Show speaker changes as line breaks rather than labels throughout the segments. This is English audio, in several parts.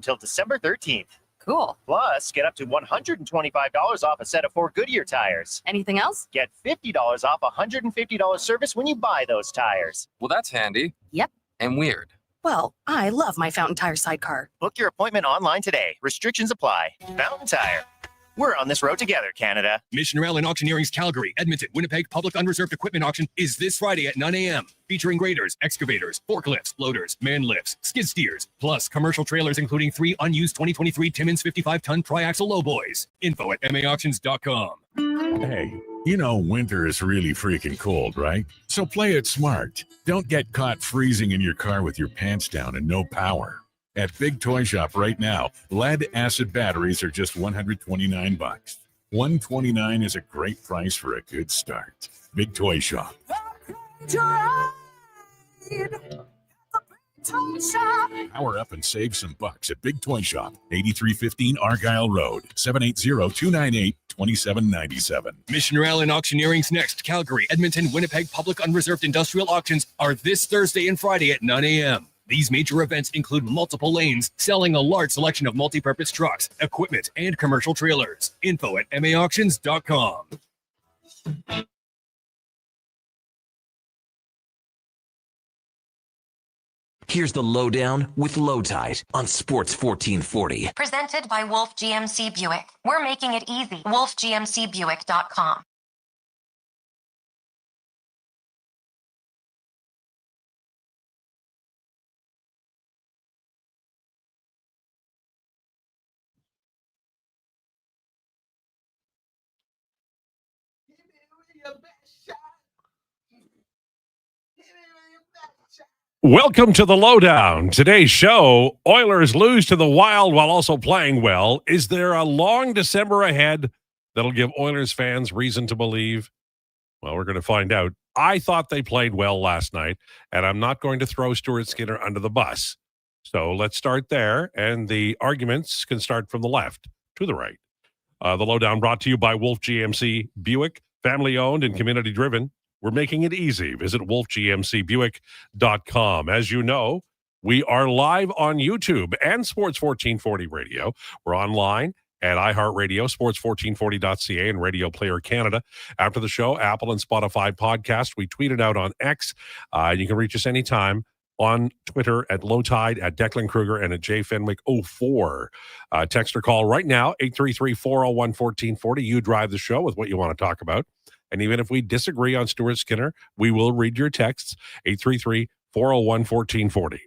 until December 13th.
Cool.
Plus, get up to $125 off a set of 4 Goodyear tires.
Anything else?
Get $50 off $150 service when you buy those tires.
Well, that's handy.
Yep.
And weird.
Well, I love my Fountain Tire sidecar.
Book your appointment online today. Restrictions apply. Fountain Tire. We're on this road together, Canada.
Montreal Auctioneering's Calgary, Edmonton, Winnipeg Public Unreserved Equipment Auction is this Friday at 9 a.m. Featuring graders, excavators, forklifts, loaders, man lifts, skid steers, plus commercial trailers including 3 unused 2023 Timmins 55-ton triaxle lowboys. Info at maauctions.com.
Hey, you know winter is really freaking cold, right? So play it smart. Don't get caught freezing in your car with your pants down and no power. At Big Toy Shop right now, lead-acid batteries are just $129. $129 is a great price for a good start. Big Toy Shop. Power up and save some bucks at Big Toy Shop, 8315 Argyle Road, 780-298-2797.
Montreal Auctioneering's next Calgary, Edmonton, Winnipeg Public Unreserved Industrial Auctions are this Thursday and Friday at 9 a.m. These major events include multiple lanes selling a large selection of multi-purpose trucks, equipment, and commercial trailers. Info at maauctions.com.
Here's the Lowdown with Lowetide on Sports 1440.
Presented by Wolf GMC Buick. We're making it easy. WolfGMCBuick.com.
Welcome to the Lowdown. Today's show, Oilers lose to the Wild while also playing well. Is there a long December ahead that'll give Oilers fans reason to believe? Well, we're going to find out. I thought they played well last night, and I'm not going to throw Stuart Skinner under the bus. So let's start there, and the arguments can start from the left to the right. The Lowdown brought to you by Wolf GMC Buick, family-owned and community-driven. We're making it easy. Visit wolfgmcbuick.com. As you know, we are live on YouTube and Sports 1440 Radio. We're online at iHeartRadio, sports1440.ca, and Radio Player Canada. After the show, Apple and Spotify podcast. We tweet it out on X. You can reach us anytime on Twitter at Lowetide, at Declan Krueger, and at jfenwick04. Text or call right now, 833-401-1440. You drive the show with what you want to talk about. And even if we disagree on Stuart Skinner, we will read your texts, 833-401-1440.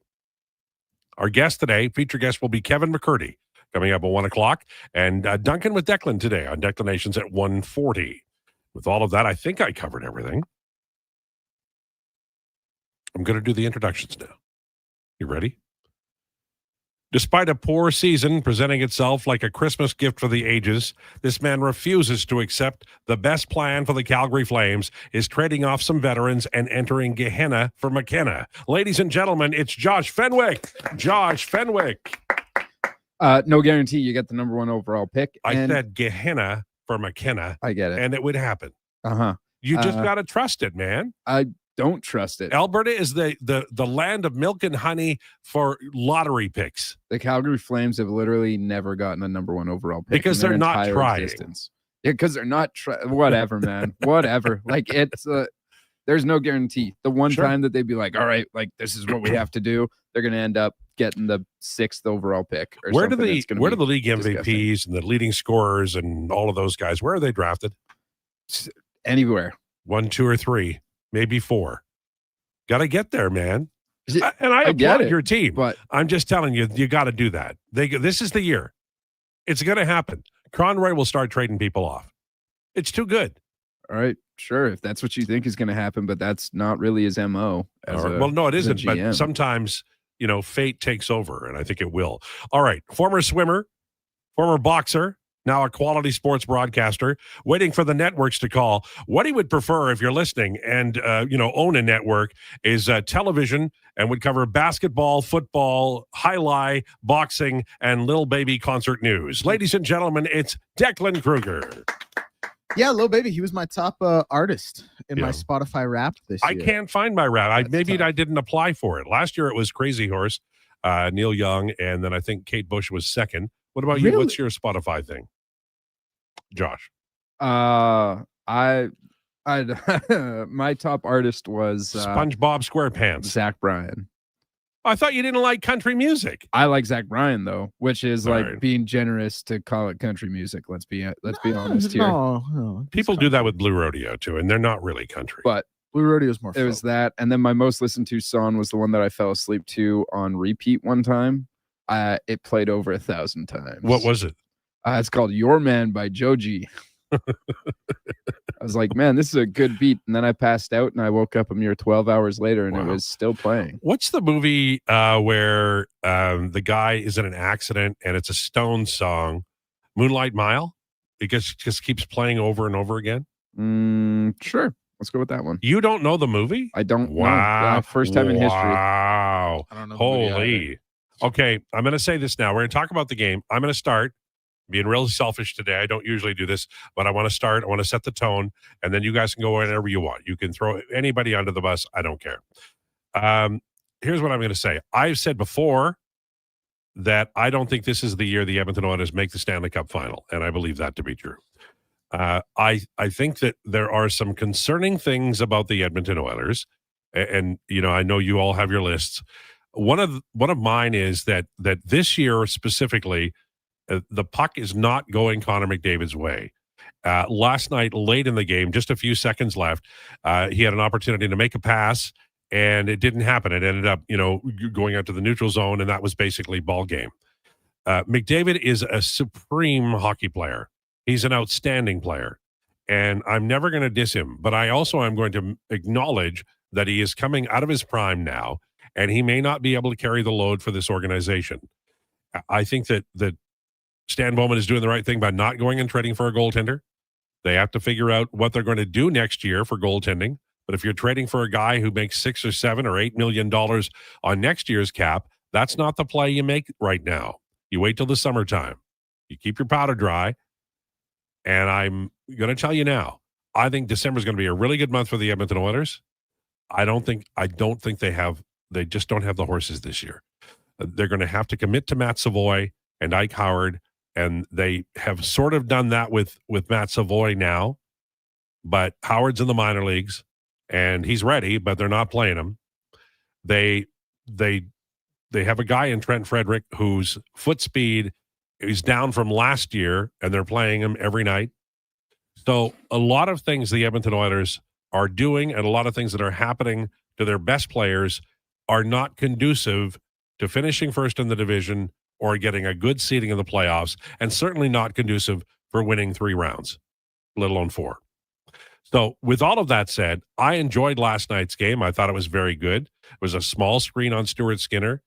Our guest today, feature guest, will be Kevin McCurdy, coming up at 1 o'clock, and Duncan with Declan today on Declanations at 1:40. With all of that, I think I covered everything. I'm going to do the introductions now. You ready? Despite a poor season presenting itself like a Christmas gift for the ages, this man refuses to accept the best plan for the Calgary Flames is trading off some veterans and entering Gehenna for McKenna. Ladies and gentlemen, it's Josh Fenwick. Josh Fenwick.
No guarantee you get the number 1 overall pick.
I said Gehenna for McKenna.
I get it.
And it would happen.
Uh-huh.
You just got to trust it, man.
I don't trust it.
Alberta is the land of milk and honey for lottery picks.
The Calgary Flames have literally never gotten a number 1 overall pick
because they're not trying.
Existence. Yeah, because they're not trying. Whatever, man. Whatever. Like it's there's no guarantee. The one time that they'd be like, all right, like this is what we have to do, they're going to end up getting the 6th overall pick. Or
where do the league
disgusting.
MVPs and the leading scorers and all of those guys? Where are they drafted?
Anywhere.
1, 2, or 3. Maybe 4. Got to get there, man. And I
get
applaud your team,
but
I'm just telling you, you got to do that. This is the year. It's going to happen. Conroy will start trading people off. It's too good.
All right, sure. If that's what you think is going to happen, but that's not really his MO.
Well, no, it isn't. But sometimes, fate takes over, and I think it will. All right. Former swimmer, former boxer, now a quality sports broadcaster, waiting for the networks to call. What he would prefer, if you're listening and, own a network, is television and would cover basketball, football, highlight, boxing, and little baby concert news. Ladies and gentlemen, it's Declan Krueger.
Yeah, Lil Baby, he was my top artist in my Spotify Wrapped this year.
I can't find my Wrapped. Maybe I didn't apply for it. Last year it was Crazy Horse. Neil Young, and then I think Kate Bush was second. What about you?
Really?
What's your Spotify thing, Josh?
I my top artist was
SpongeBob SquarePants.
Zach Bryan.
I thought you didn't like country music.
I like Zach Bryan though, which is
All
like
right.
being generous to call it country music. Let's be honest here.
No,
People do that with Blue Rodeo too, and they're not really country.
But
Blue Rodeo's more.
it was that, and then my most listened to song was the one that I fell asleep to on repeat one time. It played over 1,000 times.
What was it?
It's called "Your Man" by Joji. I was like, man, this is a good beat. And then I passed out and I woke up a mere 12 hours later and it was still playing.
What's the movie where the guy is in an accident and it's a Stone song, Moonlight Mile? It just keeps playing over and over again.
Sure. Let's go with that one.
You don't know the movie?
I don't know.
Wow.
First time in history.
Wow.
I don't know. The movie either.
Holy. Okay, I'm going to say this now. We're going to talk about the game. I'm going to start being really selfish today. I don't usually do this, but I want to start. I want to set the tone, and then you guys can go wherever you want. You can throw anybody under the bus. I don't care. Here's what I'm going to say. I've said before that I don't think this is the year the Edmonton Oilers make the Stanley Cup final, and I believe that to be true. I think that there are some concerning things about the Edmonton Oilers, and I know you all have your lists. One of mine is that this year specifically, the puck is not going Connor McDavid's way. Last night, late in the game, just a few seconds left, he had an opportunity to make a pass, and it didn't happen. It ended up, going out to the neutral zone, and that was basically ball game. McDavid is a supreme hockey player. He's an outstanding player, and I'm never going to diss him. But I also am going to acknowledge that he is coming out of his prime now, and he may not be able to carry the load for this organization. I think that Stan Bowman is doing the right thing by not going and trading for a goaltender. They have to figure out what they're going to do next year for goaltending. But if you're trading for a guy who makes $6 or $7 or $8 million on next year's cap, that's not the play you make right now. You wait till the summertime. You keep your powder dry. And I'm going to tell you now, I think December is going to be a really good month for the Edmonton Oilers. I don't think they just don't have the horses this year. They're going to have to commit to Matt Savoy and Ike Howard. And they have sort of done that with Matt Savoy now, but Howard's in the minor leagues and he's ready, but they're not playing him. They have a guy in Trent Frederick whose foot speed is down from last year, and they're playing him every night. So a lot of things the Edmonton Oilers are doing and a lot of things that are happening to their best players are not conducive to finishing first in the division or getting a good seeding in the playoffs, and certainly not conducive for winning 3 rounds, let alone 4. So with all of that said, I enjoyed last night's game. I thought it was very good. It was a small screen on Stuart Skinner.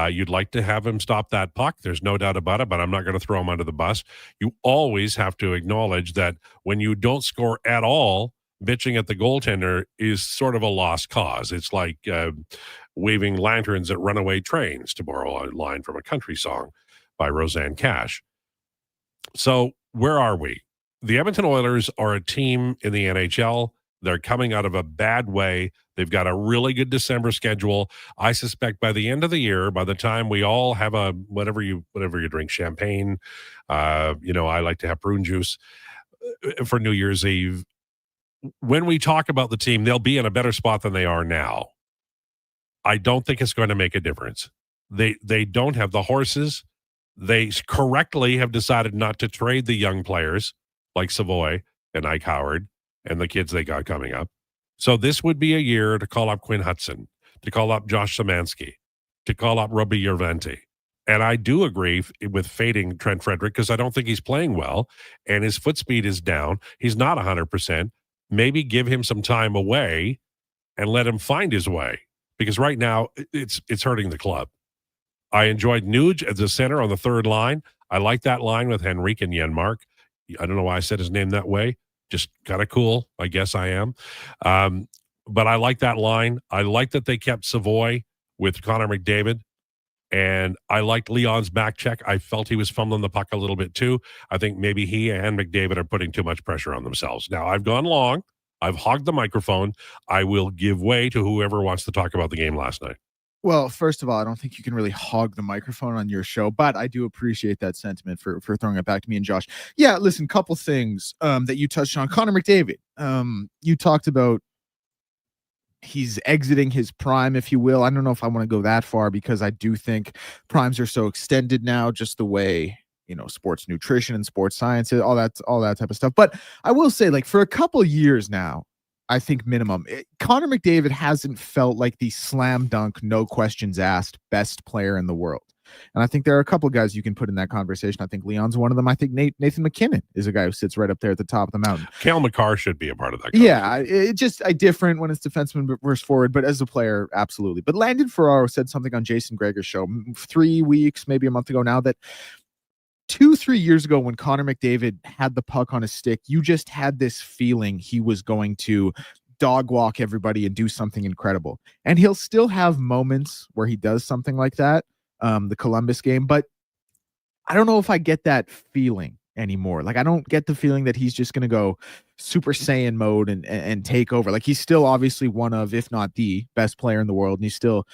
You'd like to have him stop that puck. There's no doubt about it, but I'm not going to throw him under the bus. You always have to acknowledge that when you don't score at all, bitching at the goaltender is sort of a lost cause. It's like waving lanterns at runaway trains, to borrow a line from a country song by Roseanne Cash. So where are we? The Edmonton Oilers are a team in the NHL. They're coming out of a bad way. They've got a really good December schedule. I suspect by the end of the year, by the time we all have a whatever you drink, champagne, I like to have prune juice for New Year's Eve. When we talk about the team, they'll be in a better spot than they are now. I don't think it's going to make a difference. They don't have the horses. They correctly have decided not to trade the young players like Savoy and Ike Howard and the kids they got coming up. So this would be a year to call up Quinn Hudson, to call up Josh Szymanski, to call up Robbie Yerventi. And I do agree with fading Trent Frederick because I don't think he's playing well and his foot speed is down. He's not 100%. Maybe give him some time away and let him find his way, because right now it's hurting the club. I enjoyed Nuge as the center on the third line. I like that line with Henrique and Janmark. I don't know why I said his name that way. Just kind of cool. I guess I am. But I like that line. I like that they kept Savoy with Connor McDavid. And I liked Leon's back check. I felt he was fumbling the puck a little bit too. I think maybe he and McDavid are putting too much pressure on themselves. Now, I've gone long. I've hogged the microphone. I will give way to whoever wants to talk about the game last night.
Well, first of all, I don't think you can really hog the microphone on your show, but I do appreciate that sentiment for throwing it back to me and Josh. Yeah, listen, couple things that you touched on. Connor McDavid, you talked about he's exiting his prime, if you will. I don't know if I want to go that far because I do think primes are so extended now, just the way, sports nutrition and sports science, all that type of stuff. But I will say, like, for a couple years now, I think minimum, Connor McDavid hasn't felt like the slam dunk, no questions asked best player in the world. And I think there are a couple of guys you can put in that conversation. I think Leon's one of them. I think Nathan McKinnon is a guy who sits right up there at the top of the mountain.
Cale McCarr should be a part of that.
Yeah, it's just different when it's defenseman versus forward, but as a player, absolutely. But Landon Ferraro said something on Jason Greger's show 3 weeks, maybe a month ago now, that 2-3 years ago when Connor McDavid had the puck on his stick, you just had this feeling he was going to dog walk everybody and do something incredible. And he'll still have moments where he does something like that, the Columbus game, but I don't know if I get that feeling anymore. Like, I don't get the feeling that he's just going to go Super Saiyan mode and take over. Like, he's still obviously one of, if not the best player in the world, and he still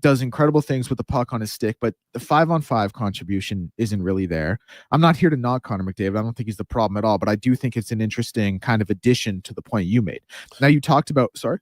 does incredible things with the puck on his stick, but the 5-on-5 contribution isn't really there. I'm not here to knock Connor McDavid. I don't think he's the problem at all, but I do think it's an interesting kind of addition to the point you made. Now, you talked about, sorry?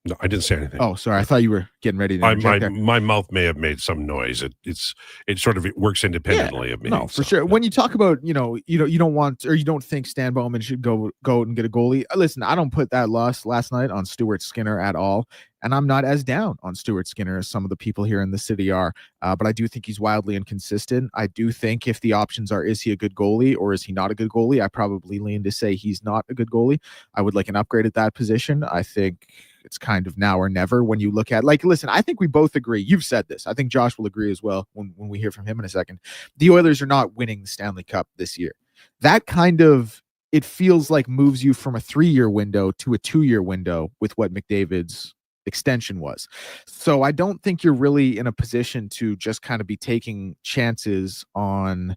No, I didn't say anything.
Oh, sorry. I thought you were getting ready to
my mouth may have made some noise. It works independently of me.
No, for sure. When you talk about, you don't want, or you don't think Stan Bowman should go out and get a goalie. Listen, I don't put that loss last night on Stuart Skinner at all. And I'm not as down on Stuart Skinner as some of the people here in the city are. But I do think he's wildly inconsistent. I do think if the options are, is he a good goalie or is he not a good goalie? I probably lean to say he's not a good goalie. I would like an upgrade at that position. I think it's kind of now or never when you look at, like, listen, I think we both agree. You've said this. I think Josh will agree as well when we hear from him in a second. The Oilers are not winning the Stanley Cup this year. That kind of, it feels like moves you from a 3-year window to a 2-year window with what McDavid's extension was. So I don't think you're really in a position to just kind of be taking chances on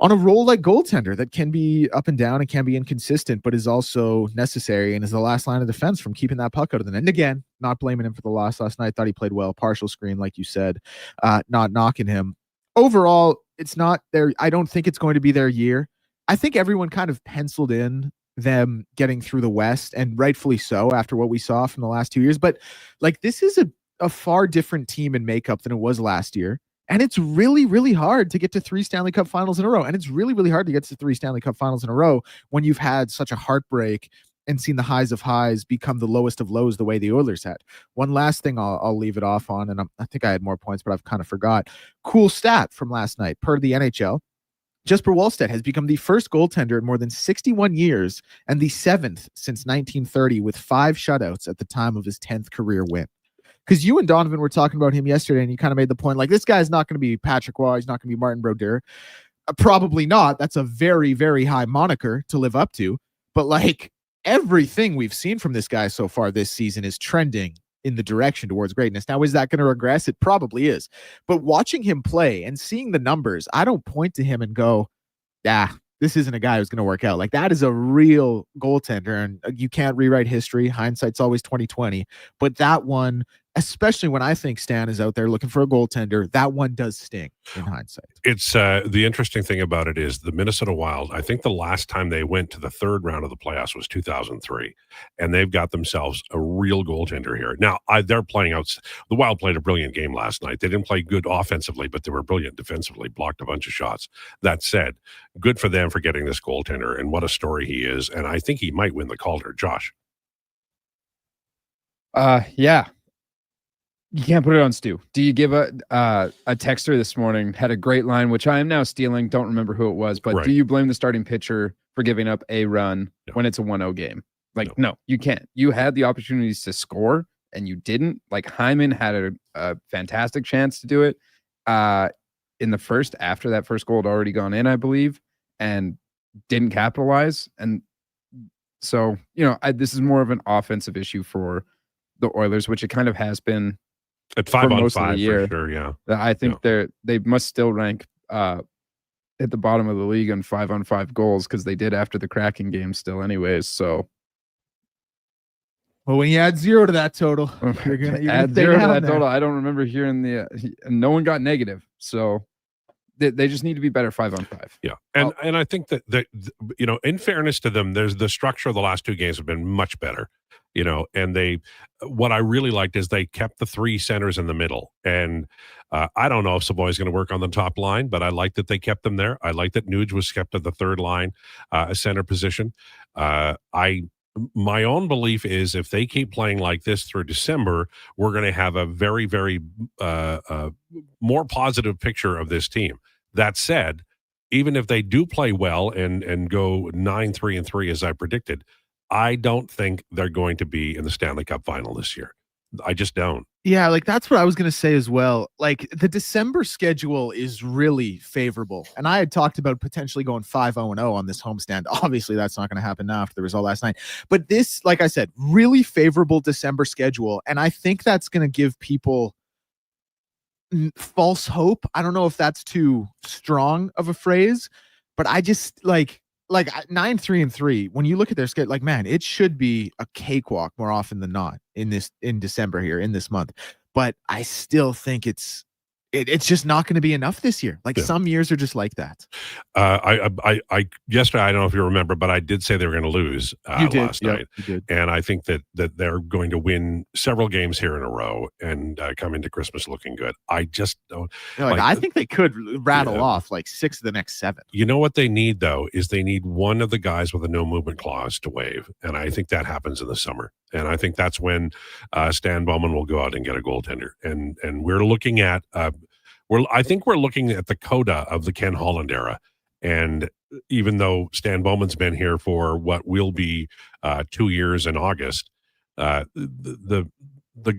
a role like goaltender that can be up and down and can be inconsistent, but is also necessary and is the last line of defense from keeping that puck out of the net. And again, not blaming him for the loss last night. Thought he played well. Partial screen, like you said, not knocking him. Overall, it's not there. I don't think it's going to be their year. I think everyone kind of penciled in them getting through the West, and rightfully so after what we saw from the last 2 years. But like, this is a far different team in makeup than it was last year. And it's really, really hard to get to 3 Stanley Cup finals in a row. And it's really, really hard to get to 3 Stanley Cup finals in a row when you've had such a heartbreak and seen the highs of highs become the lowest of lows the way the Oilers had. One last thing I'll leave it off on, and I think I had more points, but I've kind of forgot. Cool stat from last night. Per the NHL, Jesper Wallstedt has become the first goaltender in more than 61 years and the 7th since 1930 with 5 shutouts at the time of his 10th career win. Because you and Donovan were talking about him yesterday, and you kind of made the point, like, this guy's not going to be Patrick Waugh. He's not going to be Martin Brodeur. Probably not. That's a very, very high moniker to live up to. But, like, everything we've seen from this guy so far this season is trending in the direction towards greatness. Now, is that going to regress? It probably is. But watching him play and seeing the numbers, I don't point to him and go, this isn't a guy who's going to work out. Like, that is a real goaltender, and you can't rewrite history. Hindsight's always 20/20. But that one, especially when I think Stan is out there looking for a goaltender, that one does sting in hindsight.
It's the interesting thing about it is the Minnesota Wild, I think the last time they went to the 3rd round of the playoffs was 2003, and they've got themselves a real goaltender here. Now, they're playing out. The Wild played a brilliant game last night. They didn't play good offensively, but they were brilliant defensively, blocked a bunch of shots. That said, good for them for getting this goaltender, and what a story he is. And I think he might win the Calder. Josh.
Yeah. You can't put it on Stu. Do you give a texter this morning had a great line, which I am now stealing. Don't remember who it was, but right. Do you blame the starting pitcher for giving up a run when it's a 1-0 game? Like, no, you can't. You had the opportunities to score and you didn't. Like, Hyman had a fantastic chance to do it in the first, after that first goal had already gone in, I believe, and didn't capitalize. And so, this is more of an offensive issue for the Oilers, which it kind of has been.
At 5-on-5 for sure, yeah.
I think they must still rank at the bottom of the league on 5-on-5 goals because they did after the Kraken game still anyways. So
Well, when you add 0 to that total, you're gonna
add
stay
0 to
down
that
there.
total. I don't remember hearing no one got negative. So they just need to be better 5-on-5.
Yeah. And I think that, in fairness to them, there's the structure of the last 2 games have been much better, and what I really liked is they kept the 3 centers in the middle. And I don't know if Savoy's going to work on the top line, but I like that they kept them there. I like that Nuge was kept at the third line, a center position. My own belief is if they keep playing like this through December, we're going to have a very, very more positive picture of this team. That said, even if they do play well and go 9-3-3 as I predicted, I don't think they're going to be in the Stanley Cup final this year. I just don't.
Yeah, like that's what I was going to say as well. Like the December schedule is really favorable. And I had talked about potentially going 5-0-0 on this homestand. Obviously, that's not going to happen now after the result last night. But this, like I said, really favorable December schedule. And I think that's going to give people false hope. I don't know if that's too strong of a phrase, but I just like 9-3-3. When you look at their schedule, like, man, it should be a cakewalk more often than not in December here in this month. But I still think it's just not going to be enough this year. Like some years are just like that.
I yesterday, I don't know if you remember, but I did say they were going to lose last night.
You did.
And I think that they're going to win several games here in a row and come into Christmas looking good. I just don't.
I think they could rattle off like 6 of the next 7.
You know what they need, though, is they need one of the guys with a no movement clause to waive. And I think that happens in the summer. And I think that's when Stan Bowman will go out and get a goaltender. And we're looking at I think we're looking at the coda of the Ken Holland era. And even though Stan Bowman's been here for what will be 2 years in August, the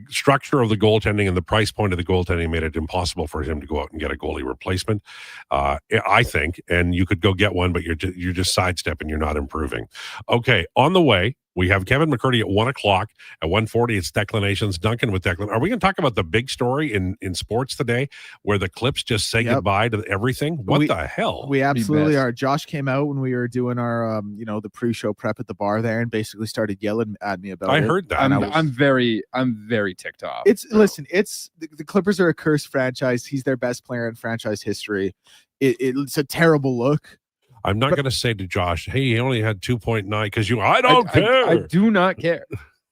structure of the goaltending and the price point of the goaltending made it impossible for him to go out and get a goalie replacement. I think, and you could go get one, but you're just sidestepping. You're not improving. Okay, on the way, we have Kevin McCurdy at 1:00. At 1:40, it's Declinations. Duncan with Declan. Are we going to talk about the big story in sports today where the Clips just say goodbye to everything? What the hell?
We absolutely are. Josh came out when we were doing our, the pre-show prep at the bar there and basically started yelling at me about it.
I heard that.
I'm very ticked off.
Listen, the Clippers are a cursed franchise. He's their best player in franchise history. It's a terrible look.
I'm not going to say to Josh, hey, he only had 2.9 because I don't care.
I do not care.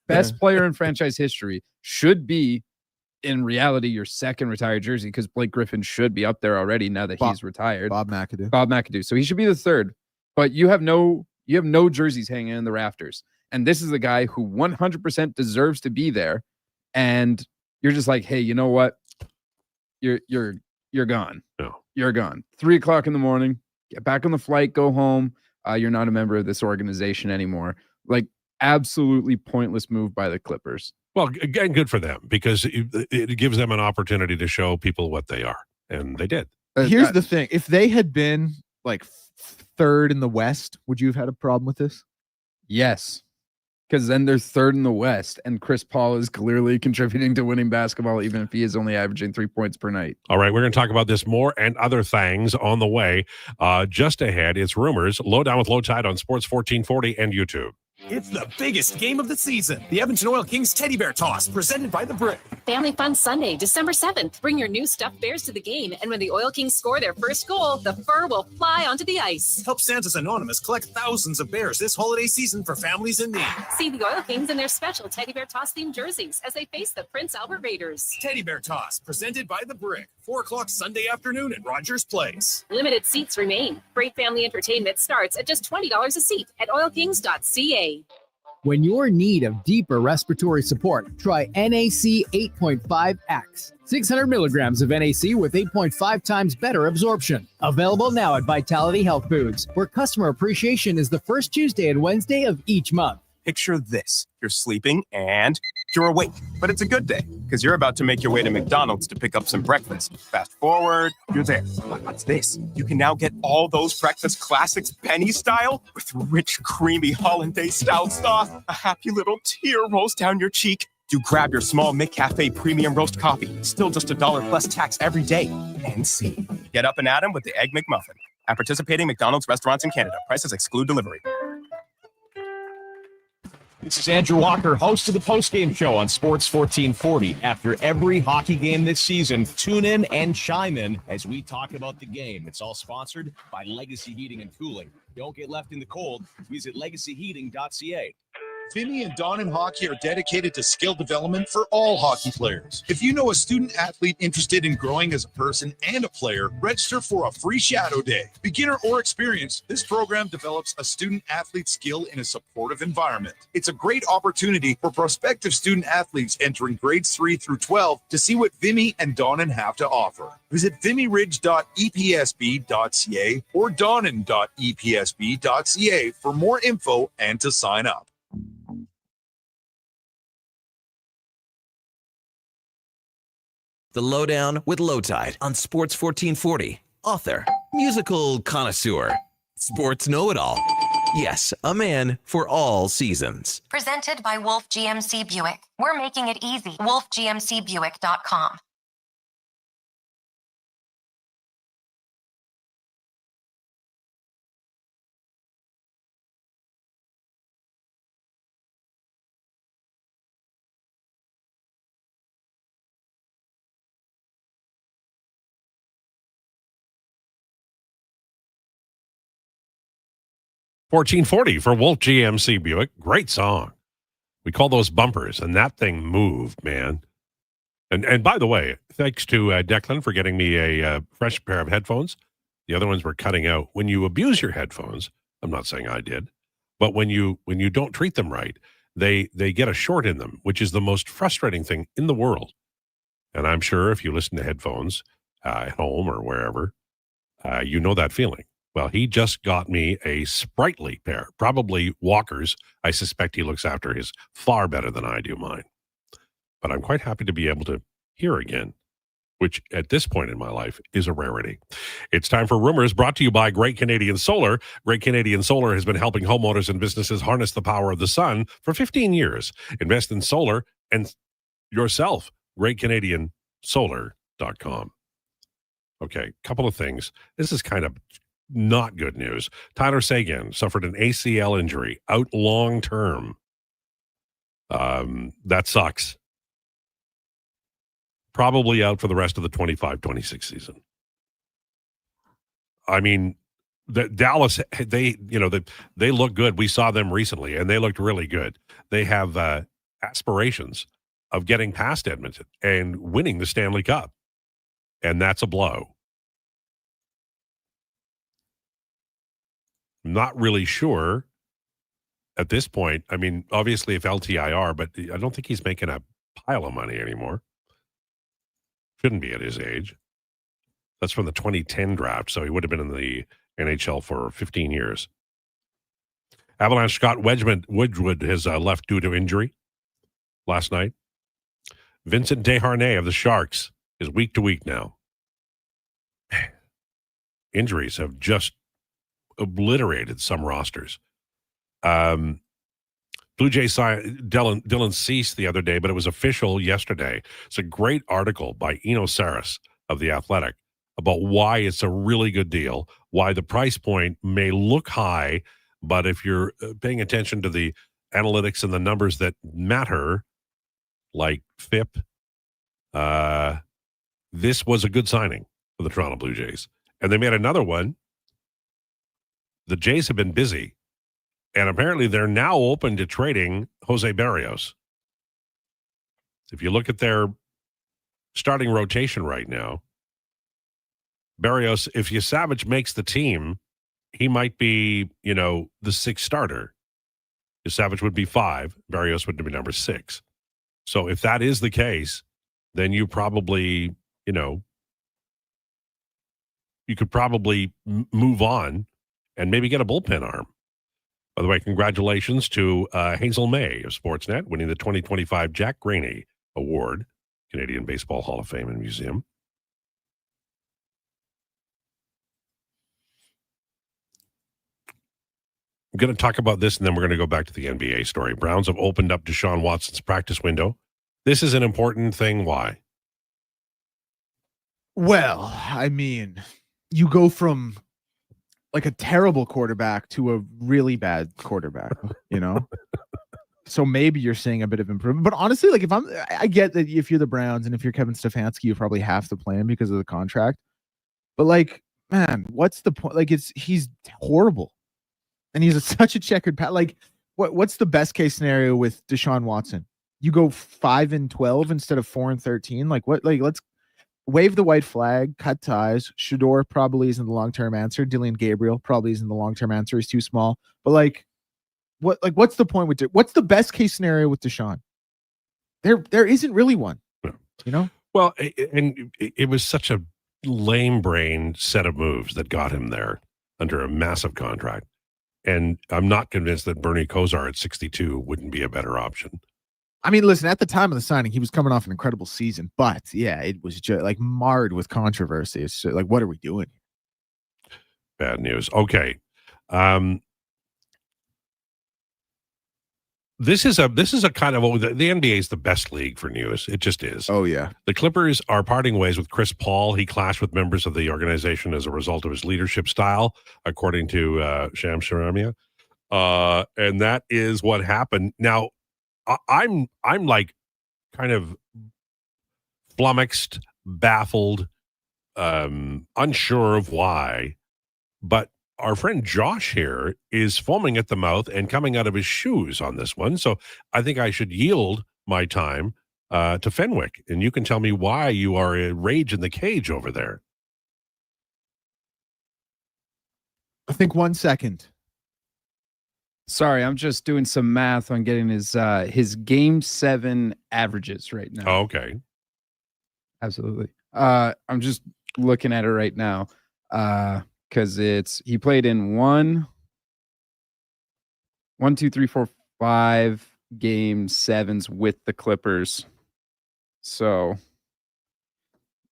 Best player in franchise history should be, in reality, your second retired jersey because Blake Griffin should be up there already now that he's retired.
Bob McAdoo.
So he should be the third. But you have no jerseys hanging in the rafters. And this is the guy who 100% deserves to be there. And you're just like, hey, you know what? You're gone.
No.
You're gone. 3:00 in the morning. Get back on the flight, go home. You're not a member of this organization anymore. Like, absolutely pointless move by the Clippers.
Well, again, good for them because it gives them an opportunity to show people what they are. And they did.
Here's the thing. If they had been like third in the West, would you have had a problem with this?
Yes. Because then they're third in the West, and Chris Paul is clearly contributing to winning basketball, even if he is only averaging 3 points per night.
All right, we're going to talk about this more and other things on the way. Just ahead, it's Rumors, Lowdown with Lowetide on Sports 1440 and YouTube.
It's the biggest game of the season. The Edmonton Oil Kings Teddy Bear Toss, presented by The Brick.
Family Fun Sunday, December 7th. Bring your new stuffed bears to the game, and when the Oil Kings score their first goal, the fur will fly onto the ice.
Help Santa's Anonymous collect thousands of bears this holiday season for families in need.
See the Oil Kings in their special Teddy Bear Toss-themed jerseys as they face the Prince Albert Raiders.
Teddy Bear Toss, presented by The Brick. 4:00 Sunday afternoon at Rogers Place.
Limited seats remain. Great family entertainment starts at just $20 a seat at oilkings.ca.
When you're in need of deeper respiratory support, try NAC 8.5X. 600 milligrams of NAC with 8.5 times better absorption. Available now at Vitality Health Foods, where customer appreciation is the first Tuesday and Wednesday of each month.
Picture this. You're sleeping and you're awake, but it's a good day because you're about to make your way to McDonald's to pick up some breakfast. Fast forward, you're there. What's this? You can now get all those breakfast classics penny style with rich, creamy hollandaise style sauce. A happy little tear rolls down your cheek. You grab your small McCafe premium roast coffee, still just $1 plus tax every day. And see. Get up and at 'em with the Egg McMuffin. At participating McDonald's restaurants in Canada, prices exclude delivery.
This is Andrew Walker, host of the postgame show on Sports 1440. After every hockey game this season, tune in and chime in as we talk about the game. It's all sponsored by Legacy Heating and Cooling. Don't get left in the cold. Visit legacyheating.ca.
Vinny and Don in Hockey are dedicated to skill development for all hockey players. If you know a student athlete interested in growing as a person and a player, register for a free shadow day. Beginner or experienced, this program develops a student athlete skill in a supportive environment. It's a great opportunity for prospective student athletes entering grades 3 through 12 to see what Vimy and Donnan have to offer. Visit vimyridge.epsb.ca or donnan.epsb.ca for more info and to sign up.
The Lowdown with Lowetide on Sports 1440. Author, musical connoisseur, sports know-it-all. Yes, a man for all seasons.
Presented by Wolf GMC Buick. We're making it easy. WolfGMCBuick.com.
$14.40 for Wolf GMC Buick. Great song. We call those bumpers, and that thing moved, man. And by the way, thanks to Declan for getting me a fresh pair of headphones. The other ones were cutting out. When you abuse your headphones, I'm not saying I did, but when you don't treat them right, they get a short in them, which is the most frustrating thing in the world. And I'm sure if you listen to headphones at home or wherever, you know that feeling. Well, he just got me a sprightly pair, probably Walker's. I suspect he looks after his far better than I do mine. But I'm quite happy to be able to hear again, which at this point in my life is a rarity. It's time for Rumors, brought to you by Great Canadian Solar. Great Canadian Solar has been helping homeowners and businesses harness the power of the sun for 15 years. Invest in solar and yourself. GreatCanadianSolar.com. Okay, couple of things. This is kind of not good news. Tyler Seguin suffered an ACL injury, out long term. That sucks. Probably out for the rest of the 25-26 season. I mean, the Dallas, they look good. We saw them recently, and they looked really good. They have aspirations of getting past Edmonton and winning the Stanley Cup, and that's a blow. Not really sure at this point. I mean, obviously, if LTIR, but I don't think he's making a pile of money anymore. Shouldn't be at his age. That's from the 2010 draft, so he would have been in the NHL for 15 years. Avalanche Scott Wedgwood has left due to injury last night. Vincent Desharnais of the Sharks is week to week now. Injuries have just obliterated some rosters. Blue Jays signed Dylan Cease the other day, but it was official yesterday. It's a great article by Eno Saris of The Athletic about why it's a really good deal, why the price point may look high, but if you're paying attention to the analytics and the numbers that matter, like FIP, this was a good signing for the Toronto Blue Jays. And they made another one. The Jays have been busy, and apparently they're now open to trading Jose Barrios. If you look at their starting rotation right now, Barrios, if Savage makes the team, he might be, the sixth starter. Savage would be 5. Barrios would be number 6. So if that is the case, then you probably, you could probably move on and maybe get a bullpen arm. By the way, congratulations to Hazel May of Sportsnet, winning the 2025 Jack Graney Award, Canadian Baseball Hall of Fame and Museum. I'm going to talk about this, and then we're going to go back to the NBA story. Browns have opened up Deshaun Watson's practice window. This is an important thing. Why?
Well, I mean, you go from like a terrible quarterback to a really bad quarterback, you know? So maybe you're seeing a bit of improvement. But honestly, like I get that if you're the Browns and if you're Kevin Stefanski, you probably have to play him because of the contract. But like, man, what's the point? Like, he's horrible, and he's such a checkered path. Like, what's the best case scenario with Deshaun Watson? You go 5-12 instead of 4-13. Like, what? Like, let's wave the white flag, cut ties. Shador probably isn't the long-term answer. Dylan Gabriel probably isn't the long-term answer. He's too small. But like, what's the point with what's the best case scenario with Deshaun? There isn't really one. You know?
Well, and it was such a lame brain set of moves that got him there under a massive contract. And I'm not convinced that Bernie Kosar at 62 wouldn't be a better option.
I mean, listen, at the time of the signing, he was coming off an incredible season, but yeah, it was just like marred with controversy. It's just, like, what are we doing?
Bad news. Okay. This is a kind of the NBA is the best league for news. It just is.
Oh yeah.
The Clippers are parting ways with Chris Paul. He clashed with members of the organization as a result of his leadership style, according to Shams Charania. And that is what happened. Now, I'm like kind of flummoxed, baffled, unsure of why, but our friend Josh here is foaming at the mouth and coming out of his shoes on this one. So I think I should yield my time to Fenwick, and you can tell me why you are a rage in the cage over there.
I think 1 second.
Sorry, I'm just doing some math on getting his game 7 averages right now.
Oh, okay.
Absolutely. I'm just looking at it right now. Because he played in 1, 2, 3, 4, 5 game 7s with the Clippers. So,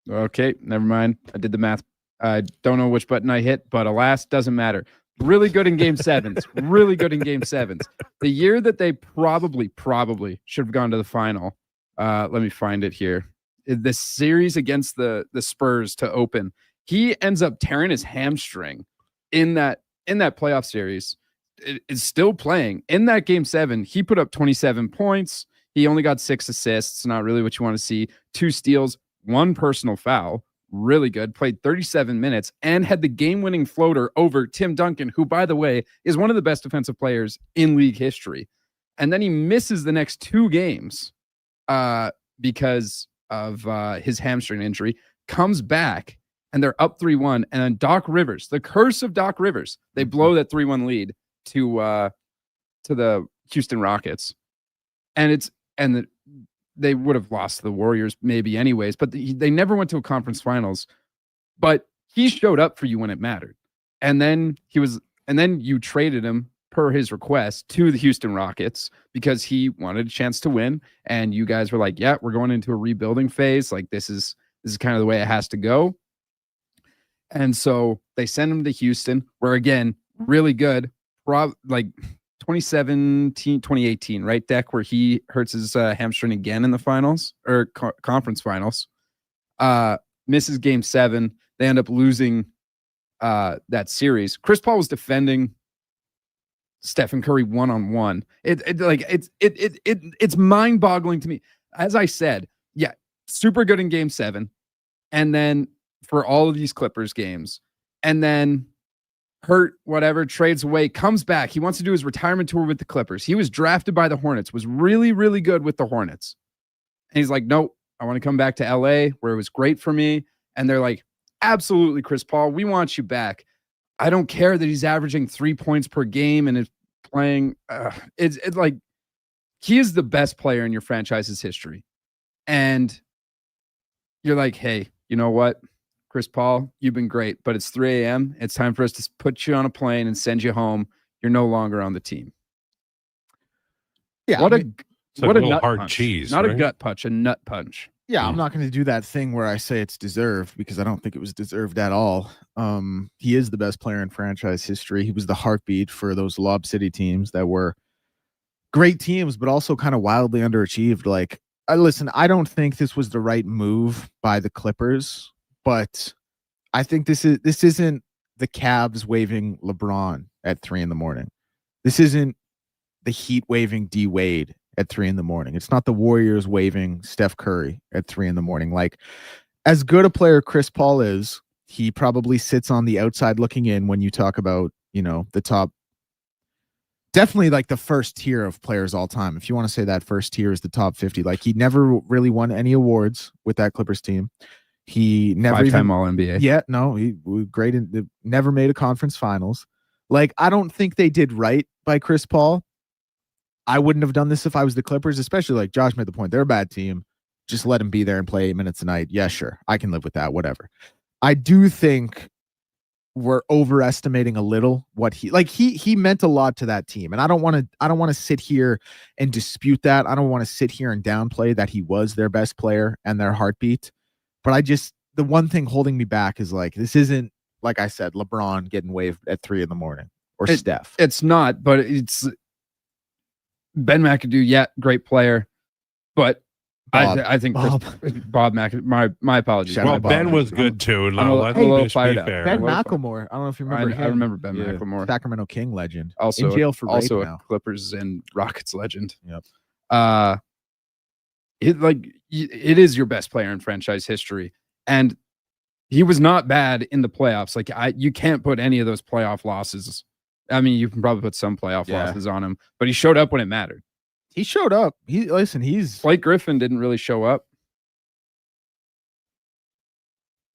okay, never mind. I did the math. I don't know which button I hit, but alas, doesn't matter. Really good in game 7s. Really good in game 7s. The year that they probably should have gone to the final. Let me find it here. The series against the Spurs to open. He ends up tearing his hamstring in that playoff series. It is still playing. In that game 7, he put up 27 points. He only got 6 assists. Not really what you want to see. 2 steals, 1 personal foul. Really good. Played 37 minutes and had the game-winning floater over Tim Duncan, who, by the way, is one of the best defensive players in league history. And then he misses the next 2 games because of his hamstring injury. Comes back. And they're up 3-1. And then Doc Rivers, the curse of Doc Rivers, they blow that 3-1 lead to the Houston Rockets. And they would have lost to the Warriors maybe anyways, but they never went to a conference finals. But he showed up for you when it mattered. And then you traded him per his request to the Houston Rockets because he wanted a chance to win. And you guys were like, yeah, we're going into a rebuilding phase. Like this is kind of the way it has to go. And so they send him to Houston, where again, really good, like 2017, 2018, right, Deck, where he hurts his hamstring again in the finals or conference finals. Misses game 7. They end up losing that series. Chris Paul was defending Stephen Curry one-on-one. It's mind-boggling to me. As I said, yeah, super good in game 7. And then for all of these Clippers games, and then hurt, whatever, trades away, comes back. He wants to do his retirement tour with the Clippers. He was drafted by the Hornets, was really, really good with the Hornets. And he's like, nope, I want to come back to LA where it was great for me. And they're like, absolutely, Chris Paul, we want you back. I don't care that he's averaging 3 points per game and is playing. It's like, he is the best player in your franchise's history. And you're like, hey, you know what? Chris Paul, you've been great, but it's 3 a.m. It's time for us to put you on a plane and send you home. You're no longer on the team.
Yeah,
what
a
nut hard
punch.
cheese,
Not
right?
a gut punch, a nut punch.
Yeah, I'm not going to do that thing where I say it's deserved because I don't think it was deserved at all. He is the best player in franchise history. He was the heartbeat for those Lob City teams that were great teams, but also kind of wildly underachieved. Like, listen, I don't think this was the right move by the Clippers. But I think this isn't the Cavs waving LeBron at 3 a.m. This isn't the Heat waving D Wade at 3 a.m. It's not the Warriors waving Steph Curry at 3 a.m. Like, as good a player Chris Paul is, he probably sits on the outside looking in when you talk about, the top, definitely like the first tier of players all time. If you want to say that first tier is the top 50, like he never really won any awards with that Clippers team. He never
Five-time All-NBA.
Yeah, no, he was great. Never made a conference finals. Like, I don't think they did right by Chris Paul. I wouldn't have done this if I was the Clippers, especially like Josh made the point. They're a bad team. Just let him be there and play 8 minutes a night. Yeah, sure. I can live with that. Whatever. I do think we're overestimating a little what he meant a lot to that team. And I don't want to sit here and dispute that. I don't want to sit here and downplay that he was their best player and their heartbeat. But the one thing holding me back is like, this isn't, like I said, LeBron getting waved at 3 a.m. or Steph.
It's not, but it's Ben McAdoo. Yeah, great player, but I think Bob McAdoo. My apologies.
Well, Ben was good too.
I'm a little fired up.
Ben McLemore. I don't know if you remember him.
I remember Ben McLemore,
Sacramento King legend,
also
in jail for rape
also
now.
a Clippers and Rockets legend.
Yep.
It is your best player in franchise history, and he was not bad in the playoffs. Like, you can't put any of those playoff losses. I mean, you can probably put some playoff losses on him, but he showed up when it mattered.
He showed up. He's
Blake Griffin didn't really show up.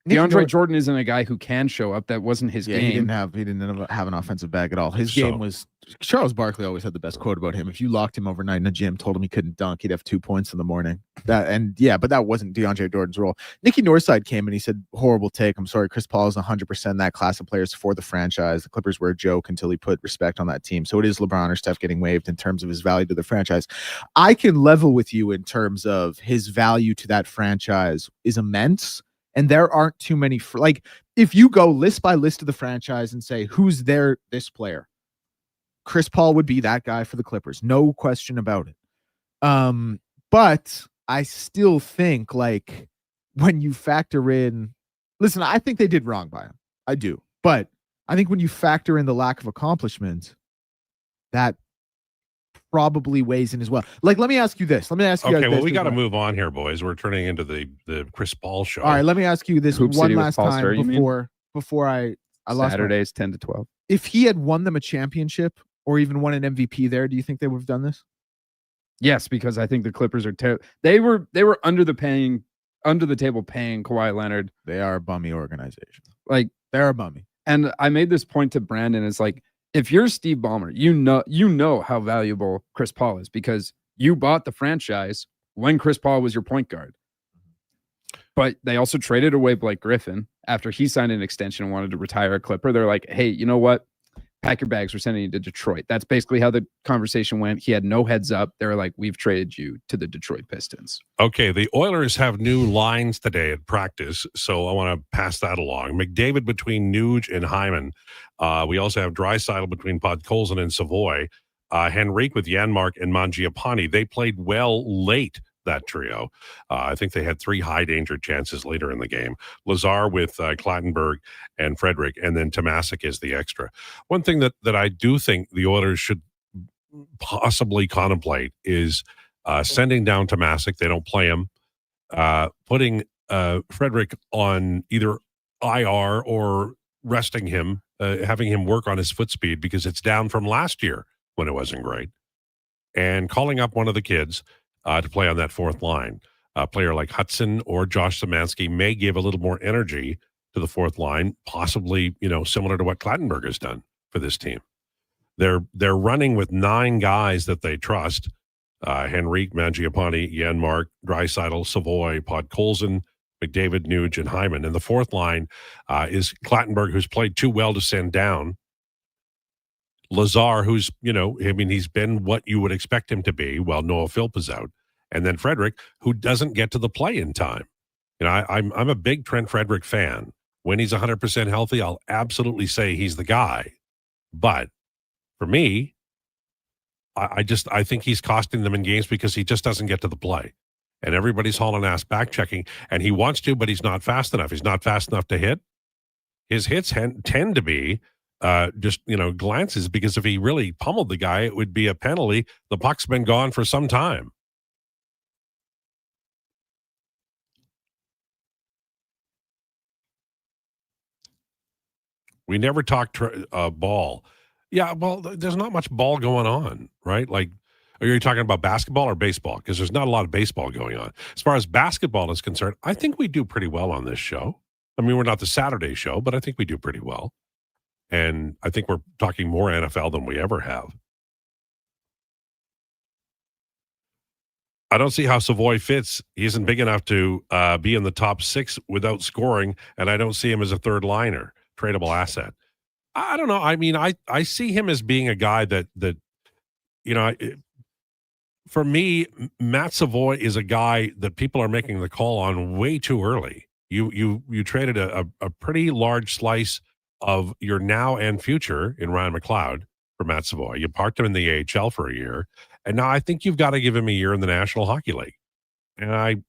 DeAndre Jordan isn't a guy who can show up. That wasn't his game.
He didn't have an offensive bag at all. His game was. Charles Barkley always had the best quote about him. If you locked him overnight in a gym, told him he couldn't dunk, he'd have 2 points in the morning. But that wasn't DeAndre Jordan's role. Nicky Northside came and he said, "Horrible take. I'm sorry. Chris Paul is 100% that class of players for the franchise. The Clippers were a joke until he put respect on that team. So it is LeBron or Steph getting waived in terms of his value to the franchise." I can level with you in terms of his value to that franchise is immense. And there aren't too many, if you go list by list of the franchise and say, who's this player? Chris Paul would be that guy for the Clippers. No question about it. But I still think, like, when you factor in, listen, I think they did wrong by him. I do. But I think when you factor in the lack of accomplishment, that probably weighs in as well. Like, let me ask you this.
Okay, well, we got to move on here, boys. We're turning into the Chris Paul show.
All right, let me ask you this one last time before I lost
Saturdays 10 to 12.
If he had won them a championship or even won an MVP there, do you think they would have done this?
Yes, because I think the Clippers are they were under the table paying Kawhi Leonard.
They are a bummy organization.
Like,
they're a bummy.
And I made this point to Brandon. It's like, if you're Steve Ballmer, you know how valuable Chris Paul is because you bought the franchise when Chris Paul was your point guard. But they also traded away Blake Griffin after he signed an extension and wanted to retire a Clipper. They're like, hey, you know what? Pack your bags. We're sending you to Detroit. That's basically how the conversation went. He had no heads up. They were like, we've traded you to the Detroit Pistons.
Okay, the Oilers have new lines today at practice, so I want to pass that along. McDavid between Nuge and Hyman. We also have Draisaitl between Podkolzin and Savoy. Henrique with Janmark and Mangiapane. They played well late, that trio. I think they had 3 high-danger chances later in the game. Lazar with Clattenburg and Frederick, and then Tomasic is the extra. One thing that I do think the Oilers should possibly contemplate is sending down Tomasic. They don't play him. Putting Frederick on either IR or resting him, having him work on his foot speed because it's down from last year when it wasn't great. And calling up one of the kids to play on that fourth line. A player like Hudson or Josh Szymanski may give a little more energy to the fourth line, possibly, similar to what Clattenburg has done for this team. They're running with 9 guys that they trust. Henrique, Mangiapane, Janmark, Draisaitl, Savoy, Podkolzin, McDavid, Nuge, and Hyman. And the fourth line is Clattenburg, who's played too well to send down. Lazar, who's, he's been what you would expect him to be while Noah Philp is out. And then Frederick, who doesn't get to the play in time. I'm a big Trent Frederick fan. When he's 100% healthy, I'll absolutely say he's the guy. But for me, I think he's costing them in games because he just doesn't get to the play. And everybody's hauling ass back checking, and he wants to, but he's not fast enough. He's not fast enough to hit. His hits tend to be just, glances, because if he really pummeled the guy, it would be a penalty. The puck's been gone for some time. We never talked ball. Yeah, well, there's not much ball going on, right? Like, are you talking about basketball or baseball? Because there's not a lot of baseball going on. As far as basketball is concerned, I think we do pretty well on this show. I mean, we're not the Saturday show, but I think we do pretty well. And I think we're talking more NFL than we ever have. I don't see how Savoy fits. He isn't big enough to be in the top 6 without scoring, and I don't see him as a third liner, tradable asset. I don't know. I mean, I see him as being a guy that for me, Matt Savoy is a guy that people are making the call on way too early. You traded a pretty large slice of your now and future in Ryan McLeod for Matt Savoy. You parked him in the AHL for a year, and now I think you've got to give him a year in the National Hockey League. And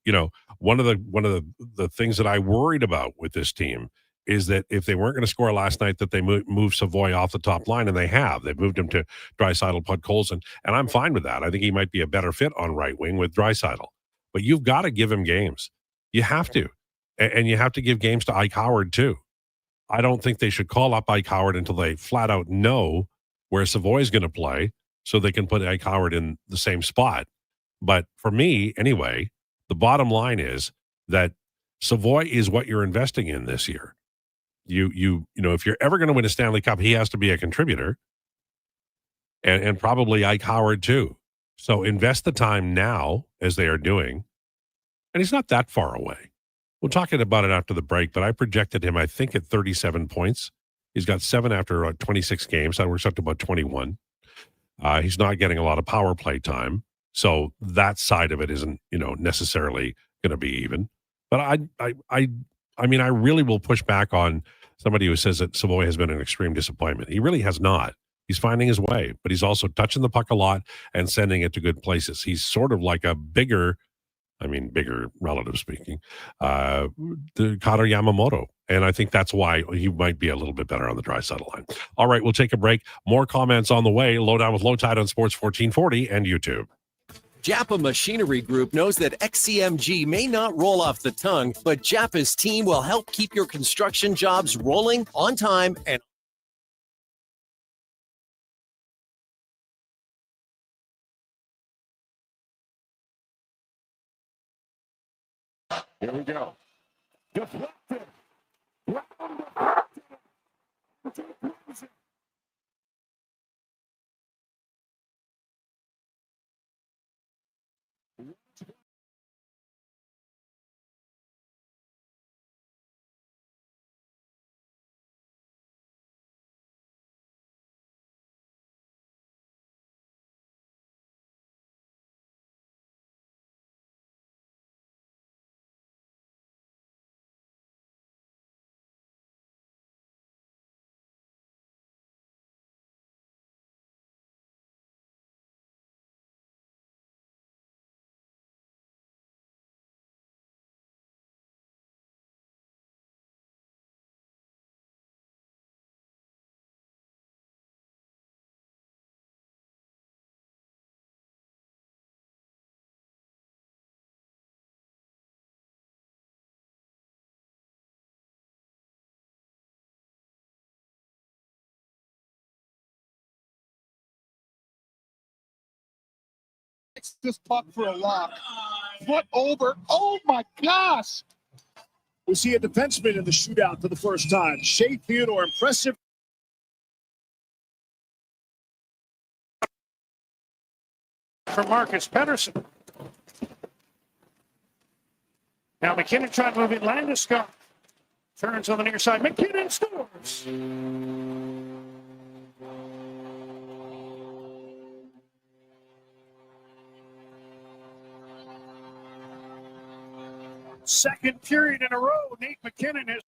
one of the things that I worried about with this team is that if they weren't going to score last night, that they move Savoy off the top line, and they have. They've moved him to Draisaitl, Podkolzin, and I'm fine with that. I think he might be a better fit on right wing with Draisaitl. But you've got to give him games. You have to. And you have to give games to Ike Howard, too. I don't think they should call up Ike Howard until they flat out know where Savoy is going to play so they can put Ike Howard in the same spot. But for me, anyway, the bottom line is that Savoy is what you're investing in this year. If you're ever going to win a Stanley Cup, he has to be a contributor, and probably Ike Howard too. So invest the time now, as they are doing, and he's not that far away. We'll talk about it after the break, but I projected him, I think, at 37 points. He's got 7 after 26 games. That works out to about 21. He's not getting a lot of power play time, so that side of it isn't, necessarily going to be even. But I mean, I really will push back on somebody who says that Savoy has been an extreme disappointment. He really has not. He's finding his way, but he's also touching the puck a lot and sending it to good places. He's sort of like a bigger, relative speaking, the Kata Yamamoto. And I think that's why he might be a little bit better on the Draisaitl line. All right, we'll take a break. More comments on the way. Lowdown with Lowetide on Sports 1440 and YouTube.
Japa Machinery Group knows that XCMG may not roll off the tongue, but Japa's team will help keep your construction jobs rolling on time and
here we go. Deflected.
This puck for a lock. Foot over. Oh my gosh. We see a defenseman in the shootout for the first time. Shea Theodore, impressive.
For Marcus Pettersson. Now McKinnon trying to move in. Landeskog turns on the near side. McKinnon scores. Second period in a row, Nate McKinnon has